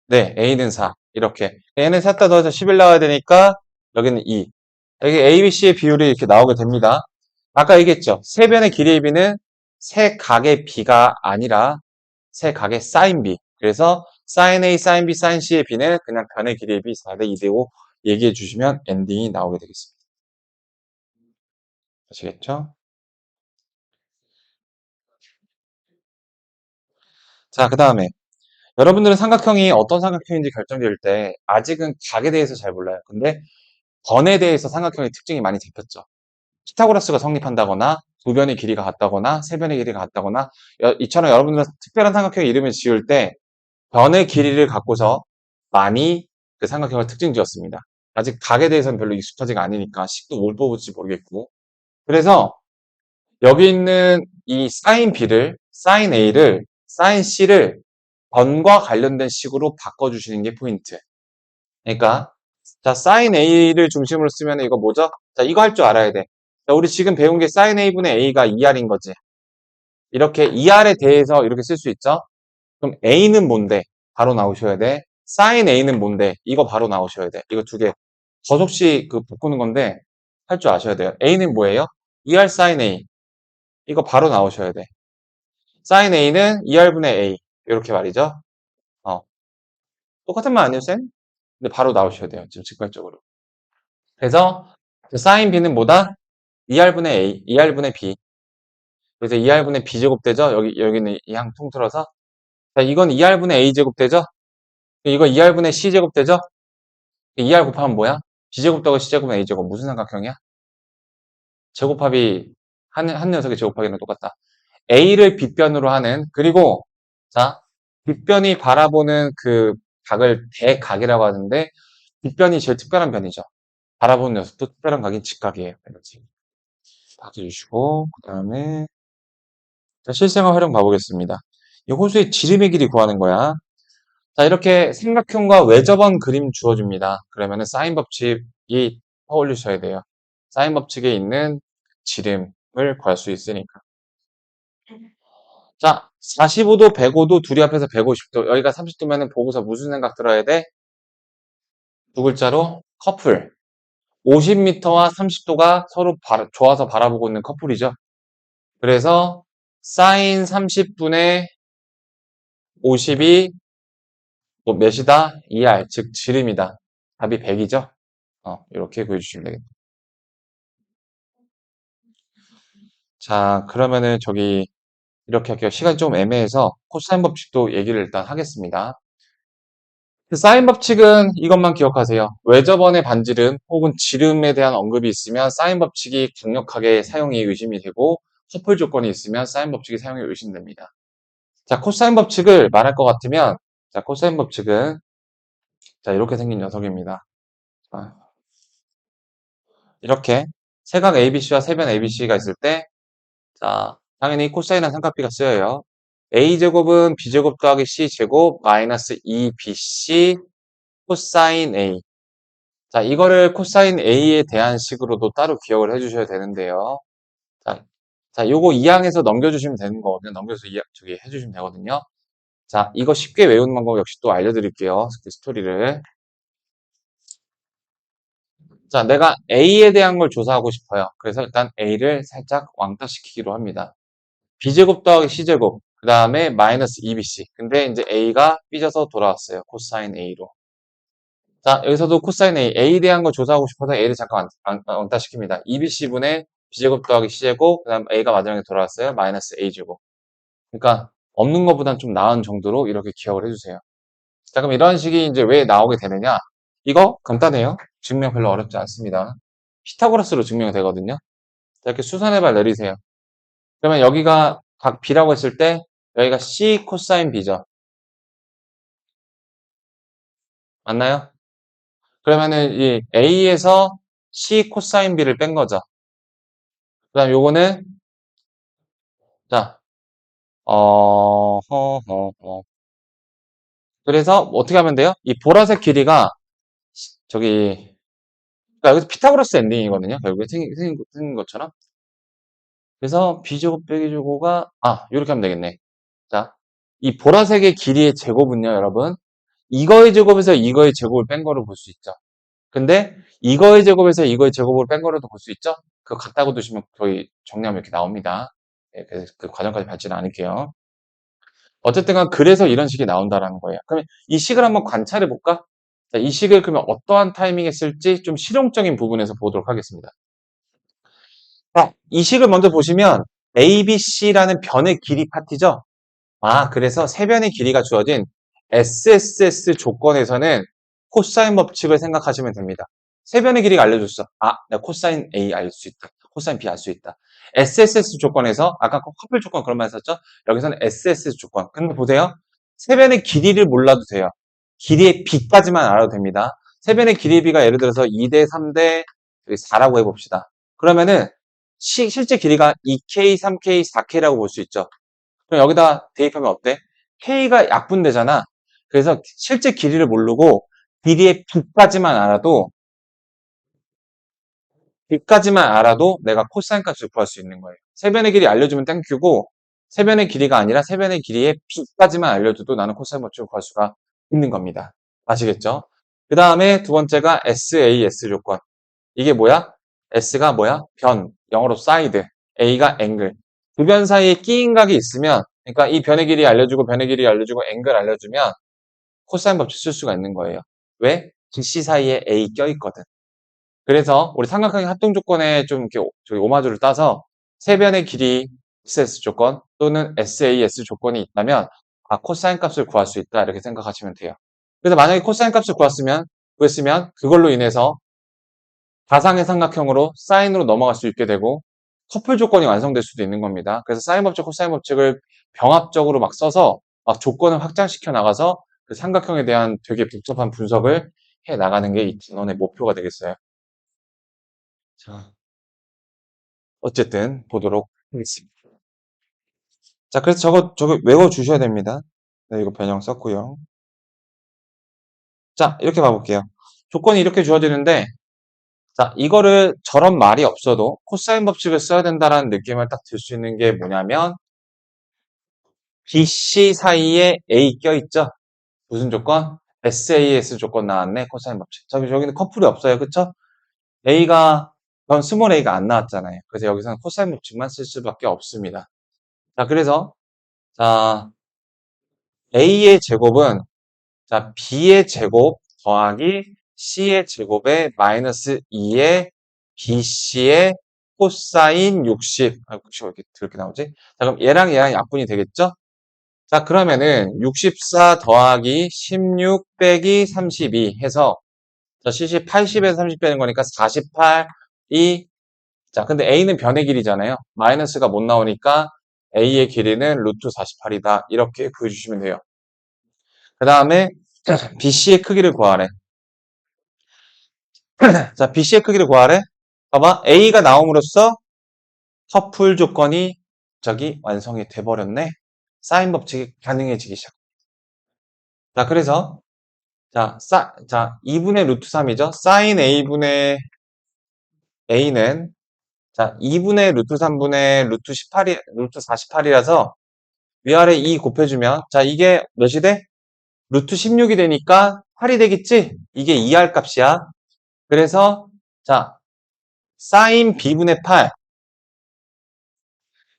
네, A는 4. 이렇게. 얘는 셋 다 더해서 11 나와야 되니까 여기는 2. 여기 A, B, C의 비율이 이렇게 나오게 됩니다. 아까 얘기했죠. 세 변의 길이의 B는 세 각의 B가 아니라 세 각의 사인 B. 그래서 사인 A, 사인 B, 사인 C의 B는 그냥 변의 길이의 B 4대 2대 5 얘기해 주시면 엔딩이 나오게 되겠습니다. 아시겠죠? 자, 그 다음에 여러분들은 삼각형이 어떤 삼각형인지 결정될 때 아직은 각에 대해서 잘 몰라요. 근데 번에 대해서 삼각형의 특징이 많이 잡혔죠. 피타고라스가 성립한다거나 두 변의 길이가 같다거나 세 변의 길이가 같다거나 이처럼 여러분들은 특별한 삼각형 이름을 지을 때 변의 길이를 갖고서 많이 그 삼각형을 특징 지었습니다. 아직 각에 대해서는 별로 익숙하지가 않으니까 식도 뭘 뽑을지 모르겠고. 그래서 여기 있는 이 사인 B를, 사인 A를, 사인 C를 변과 관련된 식으로 바꿔주시는 게 포인트. 그러니까 자, 사인 A를 중심으로 쓰면 이거 뭐죠? 자, 이거 할 줄 알아야 돼. 자, 우리 지금 배운 게 사인 A분의 A가 2R인 거지. 이렇게 2R에 대해서 이렇게 쓸 수 있죠? 그럼 A는 뭔데? 바로 나오셔야 돼. 사인 A는 뭔데? 이거 바로 나오셔야 돼. 이거 두 개. 저속시 바꾸는 건데 할 줄 아셔야 돼요. A는 뭐예요? 2R 사인 A. 이거 바로 나오셔야 돼. 사인 A는 2R분의 A. 이렇게 말이죠. 어. 똑같은 말 아니에요, 쌤? 근데 바로 나오셔야 돼요. 지금 직관적으로. 그래서 사인 B는 뭐다? 2R분의 A, 2R분의 B. 그래서 2R분의 B제곱 되죠? 여기는 이 항 통틀어서. 자, 이건 2R분의 A제곱 되죠? 이거 2R분의 C제곱 되죠? 2R 곱하면 뭐야? B제곱 더하고 C제곱은 A제곱. 무슨 삼각형이야? 제곱합이 한 녀석의 제곱하기랑 똑같다. A를 빗변으로 하는, 그리고, 자, 빗변이 바라보는 그 각을 대각이라고 하는데, 빗변이 제일 특별한 변이죠. 바라보는 녀석도 특별한 각인 직각이에요. 이렇게 봐주시고, 그 다음에, 실생활 활용 봐보겠습니다. 이 호수의 지름의 길이 구하는 거야. 자, 이렇게 삼각형과 외접원 그림 주어줍니다. 그러면은 사인 법칙이 떠올리셔야 돼요. 사인 법칙에 있는 지름을 구할 수 있으니까. 자, 45도, 105도, 둘이 합해서 150도. 여기가 30도면은 보고서 무슨 생각 들어야 돼? 두 글자로 커플. 50m와 30도가 서로 좋아서 바라보고 있는 커플이죠. 그래서 사인 30분의 50이 뭐 몇이다? 2R, 즉 지름이다. 답이 100이죠? 이렇게 구해주시면 되겠다. 자, 그러면은 저기 이렇게 할게요. 시간이 좀 애매해서 코사인 법칙도 얘기를 일단 하겠습니다. 그 사인 법칙은 이것만 기억하세요. 외접원의 반지름 혹은 지름에 대한 언급이 있으면 사인 법칙이 강력하게 사용이 의심이 되고 커플 조건이 있으면 사인 법칙이 사용이 의심됩니다. 자, 코사인 법칙을 말할 것 같으면 자, 코사인 법칙은 자, 이렇게 생긴 녀석입니다. 자, 이렇게 세각 ABC와 세변 ABC가 있을 때 자, 당연히 코사인한 삼각비가 쓰여요. A제곱은 B제곱 더하기 C제곱 마이너스 2BC 코사인 A. 자, 이거를 코사인 A에 대한 식으로도 따로 기억을 해주셔야 되는데요. 자, 자, 요거 2항에서 넘겨주시면 되는 거거든요. 넘겨서 저기 해주시면 되거든요. 자, 이거 쉽게 외우는 방법 역시 또 알려드릴게요. 그 스토리를. 자, 내가 A에 대한 걸 조사하고 싶어요. 그래서 일단 A를 살짝 왕따시키기로 합니다. B제곱 더하기 C제곱, 그 다음에 마이너스 2BC. 근데 이제 A가 삐져서 돌아왔어요. 코사인 A로. 자, 여기서도 코사인 A, A에 대한 걸 조사하고 싶어서 A를 잠깐 왕따시킵니다. 2BC분의 B제곱 더하기 C제곱, 그 다음 A가 마지막에 돌아왔어요. 마이너스 A제곱. 그러니까 없는 것보단 좀 나은 정도로 이렇게 기억을 해주세요. 자, 그럼 이런 식이 이제 왜 나오게 되느냐? 이거 간단해요. 증명 별로 어렵지 않습니다. 피타고라스로 증명이 되거든요. 자, 이렇게 수선의 발 내리세요. 그러면 여기가 각 B라고 했을 때 여기가 C 코사인 B죠. 맞나요? 그러면은 이 A에서 C 코사인 B를 뺀 거죠. 그 다음 요거는 자, 그래서 어떻게 하면 돼요? 이 보라색 길이가 저기 그러니까 여기서 피타고라스 엔딩이거든요. 결국에 생긴 것처럼. 그래서 B제곱 빼기 제곱가 요렇게 하면 되겠네. 자, 이 보라색의 길이의 제곱은요, 여러분. 이거의 제곱에서 이거의 제곱을 뺀 거로 볼 수 있죠. 근데 이거의 제곱에서 이거의 제곱을 뺀 거로도 볼 수 있죠. 그거 같다고 두시면 거의 정리하면 이렇게 나옵니다. 예, 그래서 그 과정까지 밟지는 않을게요. 어쨌든 간 그래서 이런 식이 나온다라는 거예요. 그러면 이 식을 한번 관찰해 볼까? 자, 이 식을 그러면 어떠한 타이밍에 쓸지 좀 실용적인 부분에서 보도록 하겠습니다. 자, 이 식을 먼저 보시면 ABC라는 변의 길이 파트죠? 그래서 세 변의 길이가 주어진 SSS 조건에서는 코사인 법칙을 생각하시면 됩니다. 세 변의 길이가 알려줬어. 내가 코사인 A 알 수 있다. 코사인 B 알 수 있다. SSS 조건에서 아까 커플 조건 그런 말 했었죠? 여기서는 SSS 조건. 근데 보세요. 세 변의 길이를 몰라도 돼요. 길이의 B까지만 알아도 됩니다. 세 변의 길이의 B가 예를 들어서 2대 3대 4라고 해봅시다. 그러면은 실제 길이가 2K, 3K, 4K라고 볼 수 있죠. 그럼 여기다 대입하면 어때? K가 약분되잖아. 그래서 실제 길이를 모르고 길이의 B까지만 알아도 내가 코사인 값을 구할 수 있는 거예요. 세변의 길이 알려주면 땡큐고 세변의 길이가 아니라 세변의 길이의 B까지만 알려줘도 나는 코사인 법칙을 구할 수가 있는 겁니다. 아시겠죠? 그 다음에 두 번째가 SAS 조건. 이게 뭐야? S가 뭐야? 변, 영어로 사이드, A가 앵글. 두 변 사이에 끼인 각이 있으면, 그러니까 이 변의 길이 알려주고 변의 길이 알려주고 앵글 알려주면 코사인 법칙 쓸 수가 있는 거예요. 왜? BC 사이에 A 껴있거든. 그래서 우리 삼각형의 합동 조건에 좀 이렇게 저기 오마주를 따서 세 변의 길이 SS 조건 또는 SAS 조건이 있다면 코사인 값을 구할 수 있다 이렇게 생각하시면 돼요. 그래서 만약에 코사인 값을 구했으면 그걸로 인해서 가상의 삼각형으로 사인으로 넘어갈 수 있게 되고 커플 조건이 완성될 수도 있는 겁니다. 그래서 사인 법칙, 코사인 법칙을 병합적으로 막 써서 막 조건을 확장시켜 나가서 그 삼각형에 대한 되게 복잡한 분석을 해 나가는 게 이 진원의 목표가 되겠어요. 자, 어쨌든 보도록 하겠습니다. 자, 그래서 저거 외워 주셔야 됩니다. 네, 이거 변형 썼고요. 자, 이렇게 봐볼게요. 조건이 이렇게 주어지는데 자, 이거를 저런 말이 없어도 코사인 법칙을 써야 된다라는 느낌을 딱 들 수 있는 게 뭐냐면 BC 사이에 A 껴있죠? 무슨 조건? SAS 조건 나왔네, 코사인 법칙. 저기는 커플이 없어요, 그쵸? A가, 전 스몰 A가 안 나왔잖아요. 그래서 여기서는 코사인 법칙만 쓸 수밖에 없습니다. 자, 그래서, 자, A의 제곱은, 자, B의 제곱 더하기 C의 제곱에 마이너스 2의 BC의 코사인 60. 아, 60 왜 이렇게 나오지? 자, 그럼 얘랑 약분이 되겠죠? 자, 그러면은 64 더하기 16 빼기 32 해서 자, CC 80에서 30 빼는 거니까 48이 자, 근데 A는 변의 길이잖아요. 마이너스가 못 나오니까 A의 길이는 루트 48이다. 이렇게 구해주시면 돼요. 그 다음에 BC의 크기를 구하래. 자, BC의 크기를 구하래. 봐봐. A가 나옴으로써 커플 조건이 갑자기 완성이 돼버렸네. 사인 법칙이 가능해지기 시작. 자, 그래서 자, 2분의 루트 3이죠. 사인 A분의 A는 자, 2분의 루트 3분의 루트 48이라서 위아래 2 곱해주면 자, 이게 몇이 돼? 루트 16이 되니까 8이 되겠지? 이게 2R 값이야. 그래서 자, 사인 B분의 8.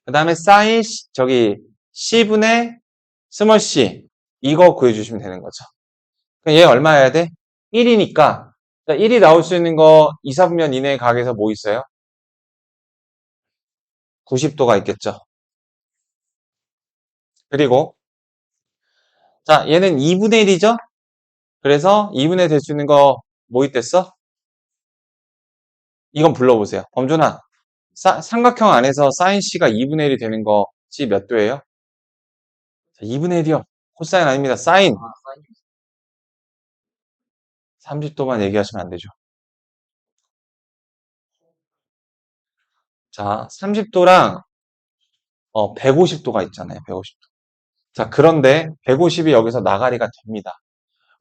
그 다음에 사인 C분의 스몰 c. 이거 구해주시면 되는 거죠. 그럼 얘 얼마여야 돼? 1이니까 1이 나올 수 있는 거 2, 4분면 이내의 각에서 뭐 있어요? 90도가 있겠죠. 그리고 자, 얘는 2분의 1이죠? 그래서 2분의 1 될 수 있는 거 뭐 있댔어? 이건 불러보세요. 범준아, 삼각형 안에서 사인 C가 2분의 1이 되는 거 C 몇 도예요? 자, 2분의 1이요. 코사인 아닙니다. 사인. 30도만 얘기하시면 안 되죠. 자, 30도랑 150도가 있잖아요. 150도. 자, 그런데 150이 여기서 나가리가 됩니다.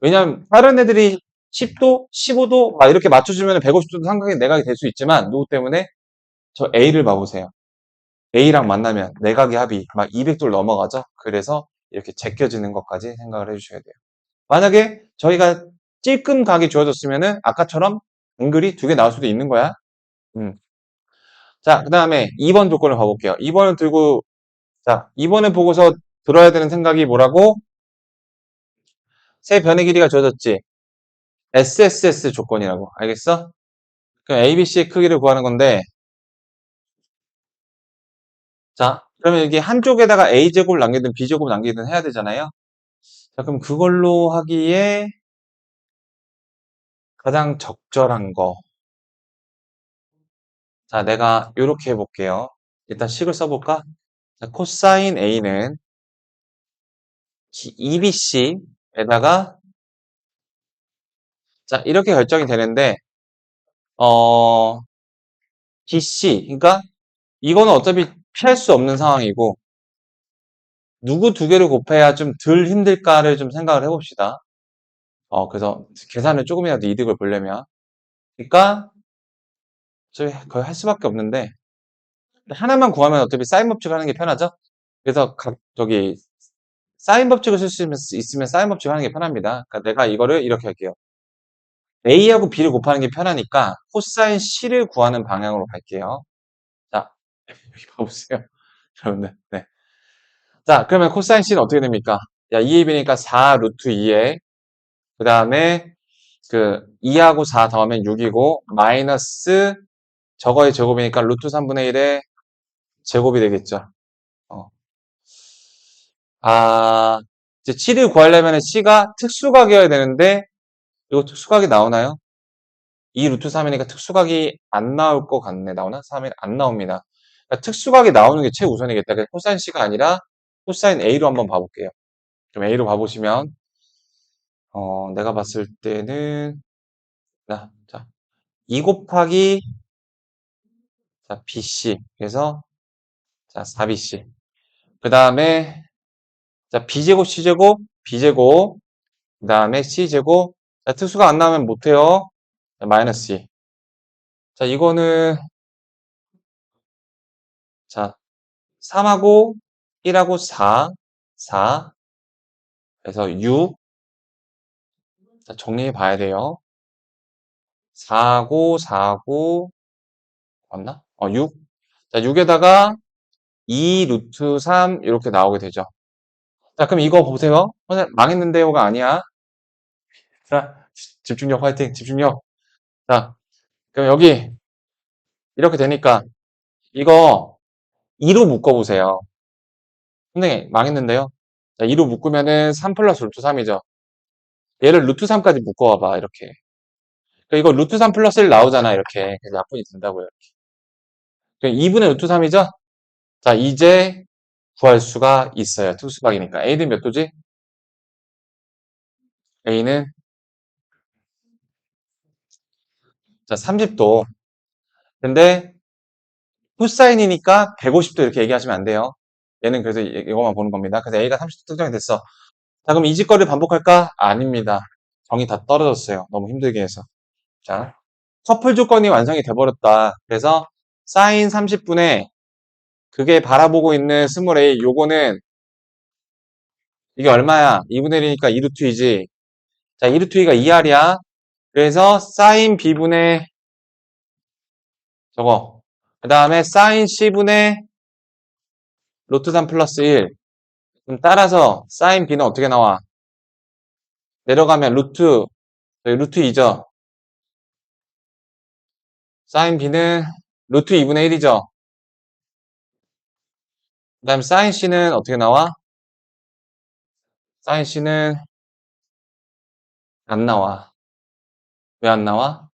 왜냐면 다른 애들이 10도, 15도 막 이렇게 맞춰주면 150도도 삼각형이 내각이 될 수 있지만 누구 때문에? 저 A를 봐보세요. A랑 만나면 내각의 합이 막 200도를 넘어가죠. 그래서 이렇게 제껴지는 것까지 생각을 해주셔야 돼요. 만약에 저희가 찔끔 각이 주어졌으면은 아까처럼 앵글이 두 개 나올 수도 있는 거야. 자, 그 다음에 2번 조건을 봐볼게요. 2번을 들고 자, 2번을 보고서 들어야 되는 생각이 뭐라고? 세 변의 길이가 주어졌지. SSS 조건이라고. 알겠어? 그럼 ABC의 크기를 구하는 건데 자, 그러면 여기 한쪽에다가 A제곱을 남기든 B제곱을 남기든 해야 되잖아요. 자, 그럼 그걸로 하기에 가장 적절한 거. 자, 내가 이렇게 해볼게요. 일단 식을 써볼까? 자, 코사인 A는 EBC에다가 자, 이렇게 결정이 되는데 어, BC 그러니까 이거는 어차피 피할 수 없는 상황이고 누구 두 개를 곱해야 좀 덜 힘들까를 좀 생각을 해봅시다. 그래서 계산을 조금이라도 이득을 보려면 그러니까 저희 거의 할 수밖에 없는데 하나만 구하면 어차피 사인 법칙을 하는 게 편하죠. 그래서 저기 사인 법칙을 쓸 수 있으면 사인 법칙을 하는 게 편합니다. 그러니까 내가 이거를 이렇게 할게요. A하고 B를 곱하는 게 편하니까 코사인 C를 구하는 방향으로 갈게요. 자, 여기 봐보세요. 여러분들. 네. 자, 그러면 코사인 C는 어떻게 됩니까? 야, 2AB니까 4 루트 2에 그 다음에 그 2하고 4 더하면 6이고 마이너스 저거의 제곱이니까 루트 3분의 1의 제곱이 되겠죠. 어. 이제 C를 구하려면 C가 특수각이어야 되는데 이거 특수각이 나오나요? 2 루트 3이니까 특수각이 안 나올 것 같네. 나오나? 3이 안 나옵니다. 그러니까 특수각이 나오는 게 최우선이겠다. 그래서 코사인 C가 아니라 코사인 A로 한번 봐볼게요. 그럼 A로 봐보시면 내가 봤을 때는 자, 2 곱하기 자, BC 그래서 자, 4BC 그 다음에 자, B제곱, C제곱, B제곱 그 다음에 C제곱 자, 특수가 안 나오면 못해요. 자, 마이너스 2 자, 이거는 자, 3하고 1하고 4 그래서 6 자, 정리해 봐야 돼요. 4하고 맞나? 6 자, 6에다가 2 루트 3 이렇게 나오게 되죠. 자, 그럼 이거 보세요. 망했는데요가 아니야. 자, 집중력 화이팅, 집중력. 자, 그럼 여기 이렇게 되니까 이거 2로 묶어보세요. 선생님, 망했는데요? 자, 2로 묶으면은 3 플러스 루트 3이죠. 얘를 루트 3까지 묶어와봐, 이렇게. 그러니까 이거 루트 3 플러스 1 나오잖아, 이렇게. 그래서 약분이 된다고요. 그럼 2분의 루트 3이죠? 자, 이제 구할 수가 있어요. 특수박이니까. A는 몇 도지? A는, 자, 30도. 근데, 코사인이니까 150도 이렇게 얘기하시면 안 돼요. 얘는 그래서 이거만 보는 겁니다. 그래서 A가 30도 특정이 됐어. 자, 그럼 이 짓거리를 반복할까? 아닙니다. 정이 다 떨어졌어요. 너무 힘들게 해서. 자, 커플 조건이 완성이 돼버렸다. 그래서 사인 30분에 그게 바라보고 있는 스몰 a 요거는 이게 얼마야? 2분의 1이니까 2루트 2지. 자, 2루트 2가 2R이야. 그래서 사인 B분의 저거. 그 다음에 사인 C분의 루트 3 플러스 1. 그럼 따라서 사인 B는 어떻게 나와? 내려가면 루트 2죠. 사인 B는 루트 2분의 1이죠. 그 다음에 사인 C는 어떻게 나와? 사인 C는 안 나와. 왜 안 나와?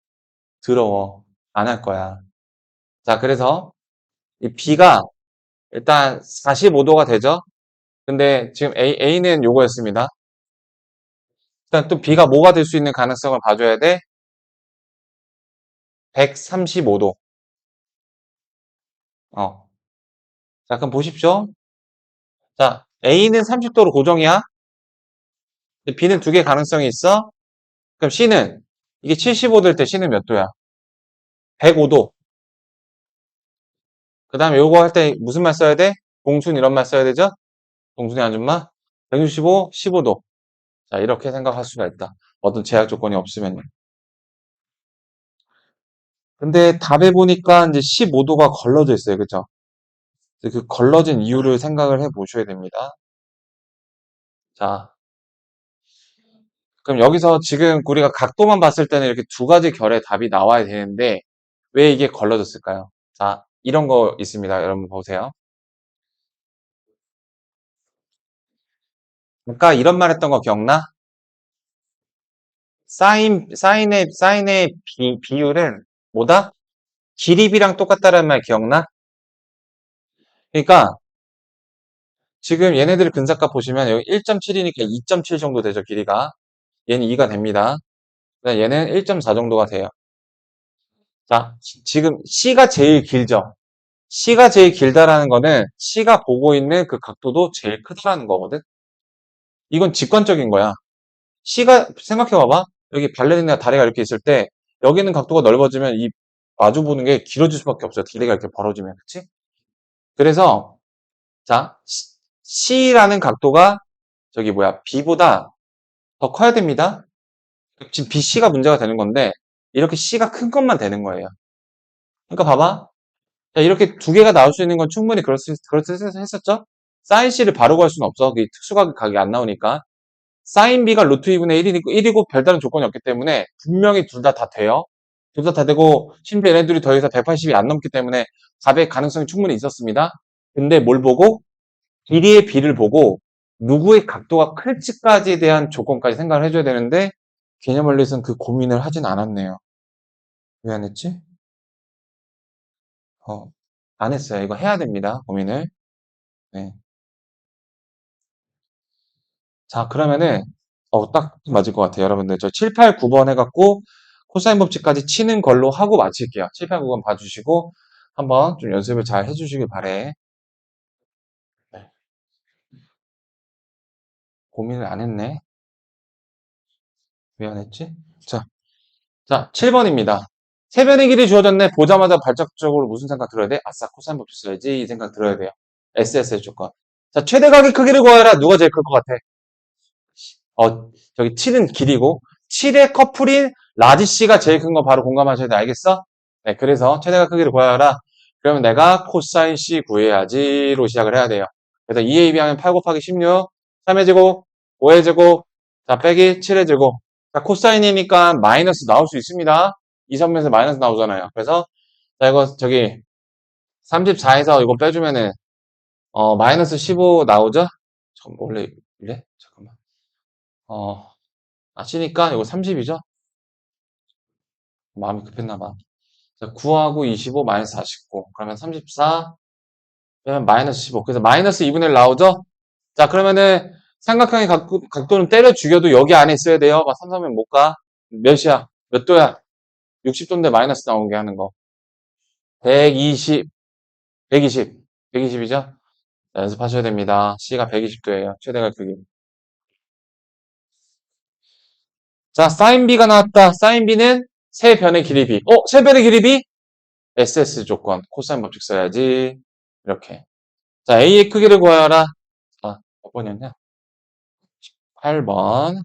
더러워. 안 할 거야. 자, 그래서 이 B가 일단 45도가 되죠? 근데 지금 A는 요거였습니다. 일단 또 B가 뭐가 될 수 있는 가능성을 봐줘야 돼? 135도. 자, 그럼 보십시오. 자, A는 30도로 고정이야. 근데 B는 두 개 가능성이 있어. 그럼 C는, 이게 75도일 때 C는 몇 도야? 105도. 그 다음에 요거 할 때 무슨 말 써야 돼? 공순 이런 말 써야 되죠? 공순의 아줌마. 165, 15도. 자, 이렇게 생각할 수가 있다. 어떤 제약 조건이 없으면요. 근데 답에 보니까 이제 15도가 걸러져 있어요. 그죠? 그 걸러진 이유를 생각을 해 보셔야 됩니다. 자, 그럼 여기서 지금 우리가 각도만 봤을 때는 이렇게 두 가지 결의 답이 나와야 되는데 왜 이게 걸러졌을까요? 자, 이런 거 있습니다. 여러분 보세요. 아까 이런 말 했던 거 기억나? 사인의 비율은 뭐다? 길이비랑 똑같다는 말 기억나? 그러니까 지금 얘네들 근사값 보시면 여기 1.7이니까 2.7 정도 되죠, 길이가. 얘는 2가 됩니다. 그다음에 얘는 1.4 정도가 돼요. 자, 지금 C가 제일 길죠? C가 제일 길다라는 거는 C가 보고 있는 그 각도도 제일 크다라는 거거든? 이건 직관적인 거야. C가, 생각해봐봐. 여기 발레리나 다리가 이렇게 있을 때, 여기 있는 각도가 넓어지면 이 마주 보는 게 길어질 수밖에 없어요. 다리가 이렇게 벌어지면. 그치? 그래서, 자, C라는 각도가, 저기 뭐야, B보다 더 커야 됩니다. 지금 BC가 문제가 되는 건데, 이렇게 C가 큰 것만 되는 거예요. 그러니까 봐봐. 자, 이렇게 두 개가 나올 수 있는 건 충분히 했었죠? 사인 C를 바로 구할 수는 없어. 그 특수각이 안 나오니까. 사인 B가 루트 2분의 1이고 별다른 조건이 없기 때문에 분명히 둘 다 돼요. 둘 다 되고 심지어 얘네들이 더해서 180이 안 넘기 때문에 답의 가능성이 충분히 있었습니다. 근데 뭘 보고? 길이의 B를 보고 누구의 각도가 클지까지에 대한 조건까지 생각을 해줘야 되는데 개념 원리에서는 그 고민을 하진 않았네요. 왜 안 했지? 안 했어요. 이거 해야 됩니다. 고민을. 네. 자, 그러면은, 딱 맞을 것 같아요. 여러분들, 저 7, 8, 9번 해갖고, 코사인 법칙까지 치는 걸로 하고 마칠게요. 7, 8, 9번 봐주시고, 한번 좀 연습을 잘 해주시길 바래. 네. 고민을 안 했네. 왜 안 했지? 자, 7번입니다. 세변의 길이 주어졌네. 보자마자 발작적으로 무슨 생각 들어야 돼? 아싸, 코사인 법칙 써야지. 이 생각 들어야 돼요. SSL 조건. 자, 최대각의 크기를 구하라. 누가 제일 클 것 같아? 저기 7은 길이고 7의 커플인 라지 C가 제일 큰 거 바로 공감하셔야 돼. 알겠어? 네, 그래서 최대각 크기를 구하라. 그러면 내가 코사인 C 구해야지로 시작을 해야 돼요. 그래서 2a, b 하면 8 곱하기 16, 3의 제곱, 5의 제곱, 자, 빼기 7의 제곱. 자, 코사인이니까 마이너스 나올 수 있습니다. 이 선면에서 마이너스 나오잖아요. 그래서, 자, 이거, 저기, 34에서 이거 빼주면은, 마이너스 15 나오죠? 원래, 이래? 잠깐만. 아시니까 이거 30이죠? 마음이 급했나봐. 자, 9하고 25 마이너스 49. 그러면 34, 빼면 마이너스 15. 그래서 마이너스 2분의 1 나오죠? 자, 그러면은, 삼각형의 각도는 때려 죽여도 여기 안에 있어야 돼요. 막 3, 3면 못 가. 몇이야? 몇 도야? 60도인데 마이너스 나오게 하는 거. 120, 120, 120이죠? 연습하셔야 됩니다. C가 120도예요. 최대가 크기. 자, 사인 B가 나왔다. 사인 B는 세 변의 길이 B. 세 변의 길이 B? SS 조건. 코사인 법칙 써야지. 이렇게. 자, A의 크기를 구하여라. 자, 몇 번이었냐? 8번.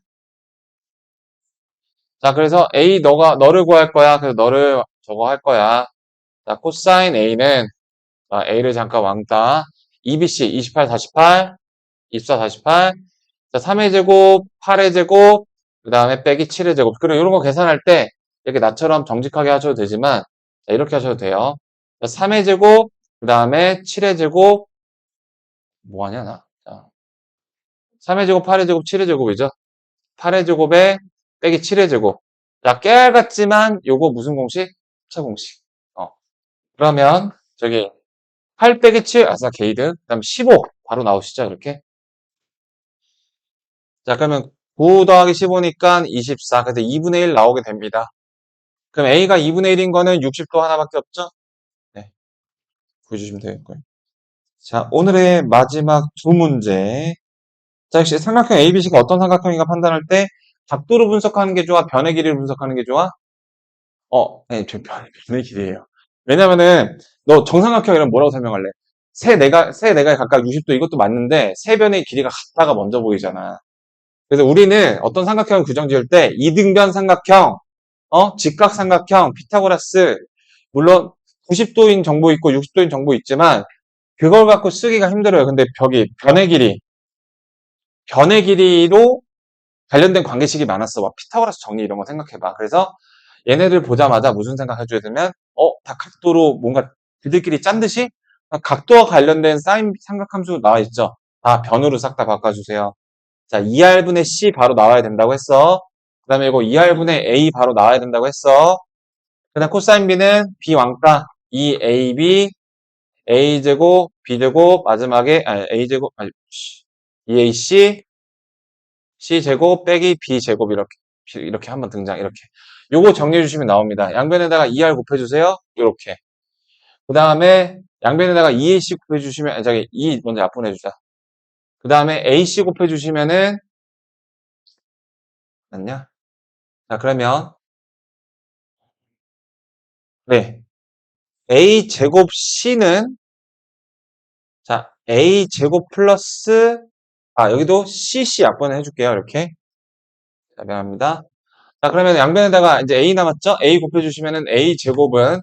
자, 그래서 A 너를 구할 거야. 그래서 너를 저거 할 거야. 자, 코사인 A는 A를 잠깐 왕따. 2BC 28, 48, 24, 48. 자, 3의 제곱, 8의 제곱, 그 다음에 빼기 7의 제곱. 그리고 이런 거 계산할 때 이렇게 나처럼 정직하게 하셔도 되지만 자, 이렇게 하셔도 돼요. 자, 3의 제곱, 그 다음에 7의 제곱, 뭐 하냐 나? 자, 3의 제곱, 8의 제곱, 7의 제곱이죠. 8의 제곱에 빼기 7의 제곱. 자, 깨알 같지만 요거 무슨 공식? 합차 공식. 그러면 저기 8 빼기 7, 아싸 게이드. 그 다음 15 바로 나오시죠 이렇게. 자, 그러면 9 더하기 15니까 24. 그래서 2분의 1 나오게 됩니다. 그럼 A가 2분의 1인 거는 60도 하나밖에 없죠? 네. 구해주시면 되겠고요. 자, 오늘의 마지막 두 문제. 자, 역시 삼각형 ABC가 어떤 삼각형인가 판단할 때 각도를 분석하는 게 좋아? 변의 길이를 분석하는 게 좋아? 네, 저 변의 길이에요. 왜냐면은 너 정삼각형이란 뭐라고 설명할래? 세 내가 각각 60도 이것도 맞는데 세 변의 길이가 같다가 먼저 보이잖아. 그래서 우리는 어떤 삼각형을 규정 지을 때 이등변 삼각형, 직각삼각형, 피타고라스, 물론 90도인 정보 있고 60도인 정보 있지만 그걸 갖고 쓰기가 힘들어요. 근데 변의 길이로 관련된 관계식이 많았어. 막 피타고라스 정리 이런 거 생각해봐. 그래서 얘네들 보자마자 무슨 생각해줘야 되면, 다 각도로 뭔가 그들끼리 짠 듯이 각도와 관련된 사인 삼각함수 나와 있죠. 다 변으로 싹 다 바꿔주세요. 자, 2R분의 C 바로 나와야 된다고 했어. 그 다음에 이거 2R분의 A 바로 나와야 된다고 했어. 그 다음 코사인 B는 B 왕따 2AB A제곱 B제곱 마지막에 A제곱 2AC C제곱 빼기 B제곱 이렇게 한번 등장 이렇게 요거 정리해 주시면 나옵니다. 양변에다가 2R 곱해주세요. 이렇게 그 다음에 양변에다가 2AC 곱해주시면 저기 2 먼저 앞보내주자. 그 다음에 AC 곱해주시면은 맞냐? 자, 그러면 네, A 제곱 C는 자, A 제곱 플러스 여기도 CC 약분을 해줄게요. 이렇게. 자, 미안합니다. 자, 그러면 양변에다가 이제 A 남았죠? A 곱해주시면은 A 제곱은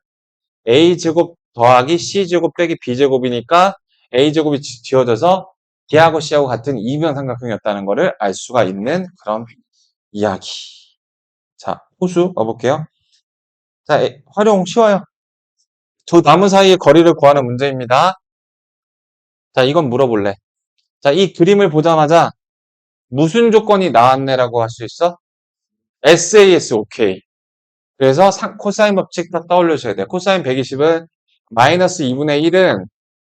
A 제곱 더하기 C 제곱 빼기 B 제곱이니까 A 제곱이 지워져서 D하고 C하고 같은 이변 삼각형이었다는 거를 알 수가 있는 그런 이야기. 자, 호수 넣어볼게요. 자, 활용 쉬워요. 저 나무 사이의 거리를 구하는 문제입니다. 자, 이건 물어볼래. 자, 이 그림을 보자마자 무슨 조건이 나왔네라고 할 수 있어? SAS, 오케이. 그래서 코사인 법칙 딱 떠올려주셔야 돼요. 코사인 120은 마이너스 2분의 1은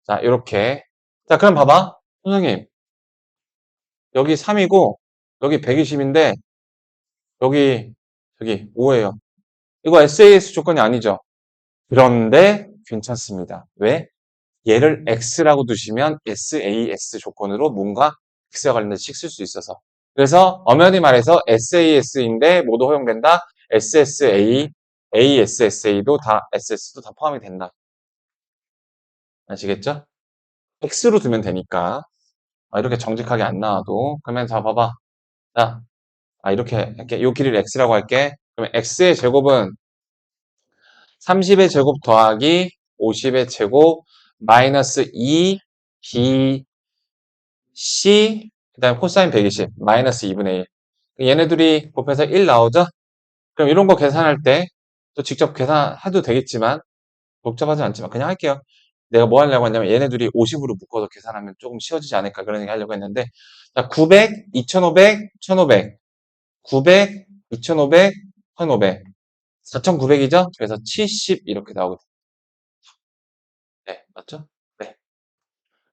자, 이렇게. 자, 그럼 봐봐. 선생님, 여기 3이고 여기 120인데 저기 5예요. 이거 SAS 조건이 아니죠? 그런데 괜찮습니다. 왜? 얘를 X라고 두시면 SAS 조건으로 뭔가 X와 관련된 식 쓸 수 있어서. 그래서 엄연히 말해서 SAS인데 모두 허용된다. SSA, ASSA도 다 SS도 다 포함이 된다. 아시겠죠? X로 두면 되니까. 이렇게 정직하게 안 나와도. 그러면 자 봐봐. 자, 이렇게 할게. 요 길이를 X라고 할게. 그러면 X의 제곱은 30의 제곱 더하기 50의 제곱 마이너스 2 B C 그 다음에 코사인 120 마이너스 2분의 1 얘네들이 곱해서 1 나오죠? 그럼 이런 거 계산할 때 또 직접 계산해도 되겠지만 복잡하지 않지만 그냥 할게요. 내가 뭐 하려고 했냐면 얘네들이 50으로 묶어서 계산하면 조금 쉬워지지 않을까 그런 얘기 하려고 했는데 자, 900, 2500, 1500 900, 2500, 1500 4900이죠? 그래서 70 이렇게 나오거든요. 네, 맞죠? 네.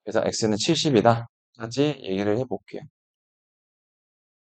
그래서 x는 70이다 까지 얘기를 해볼게요.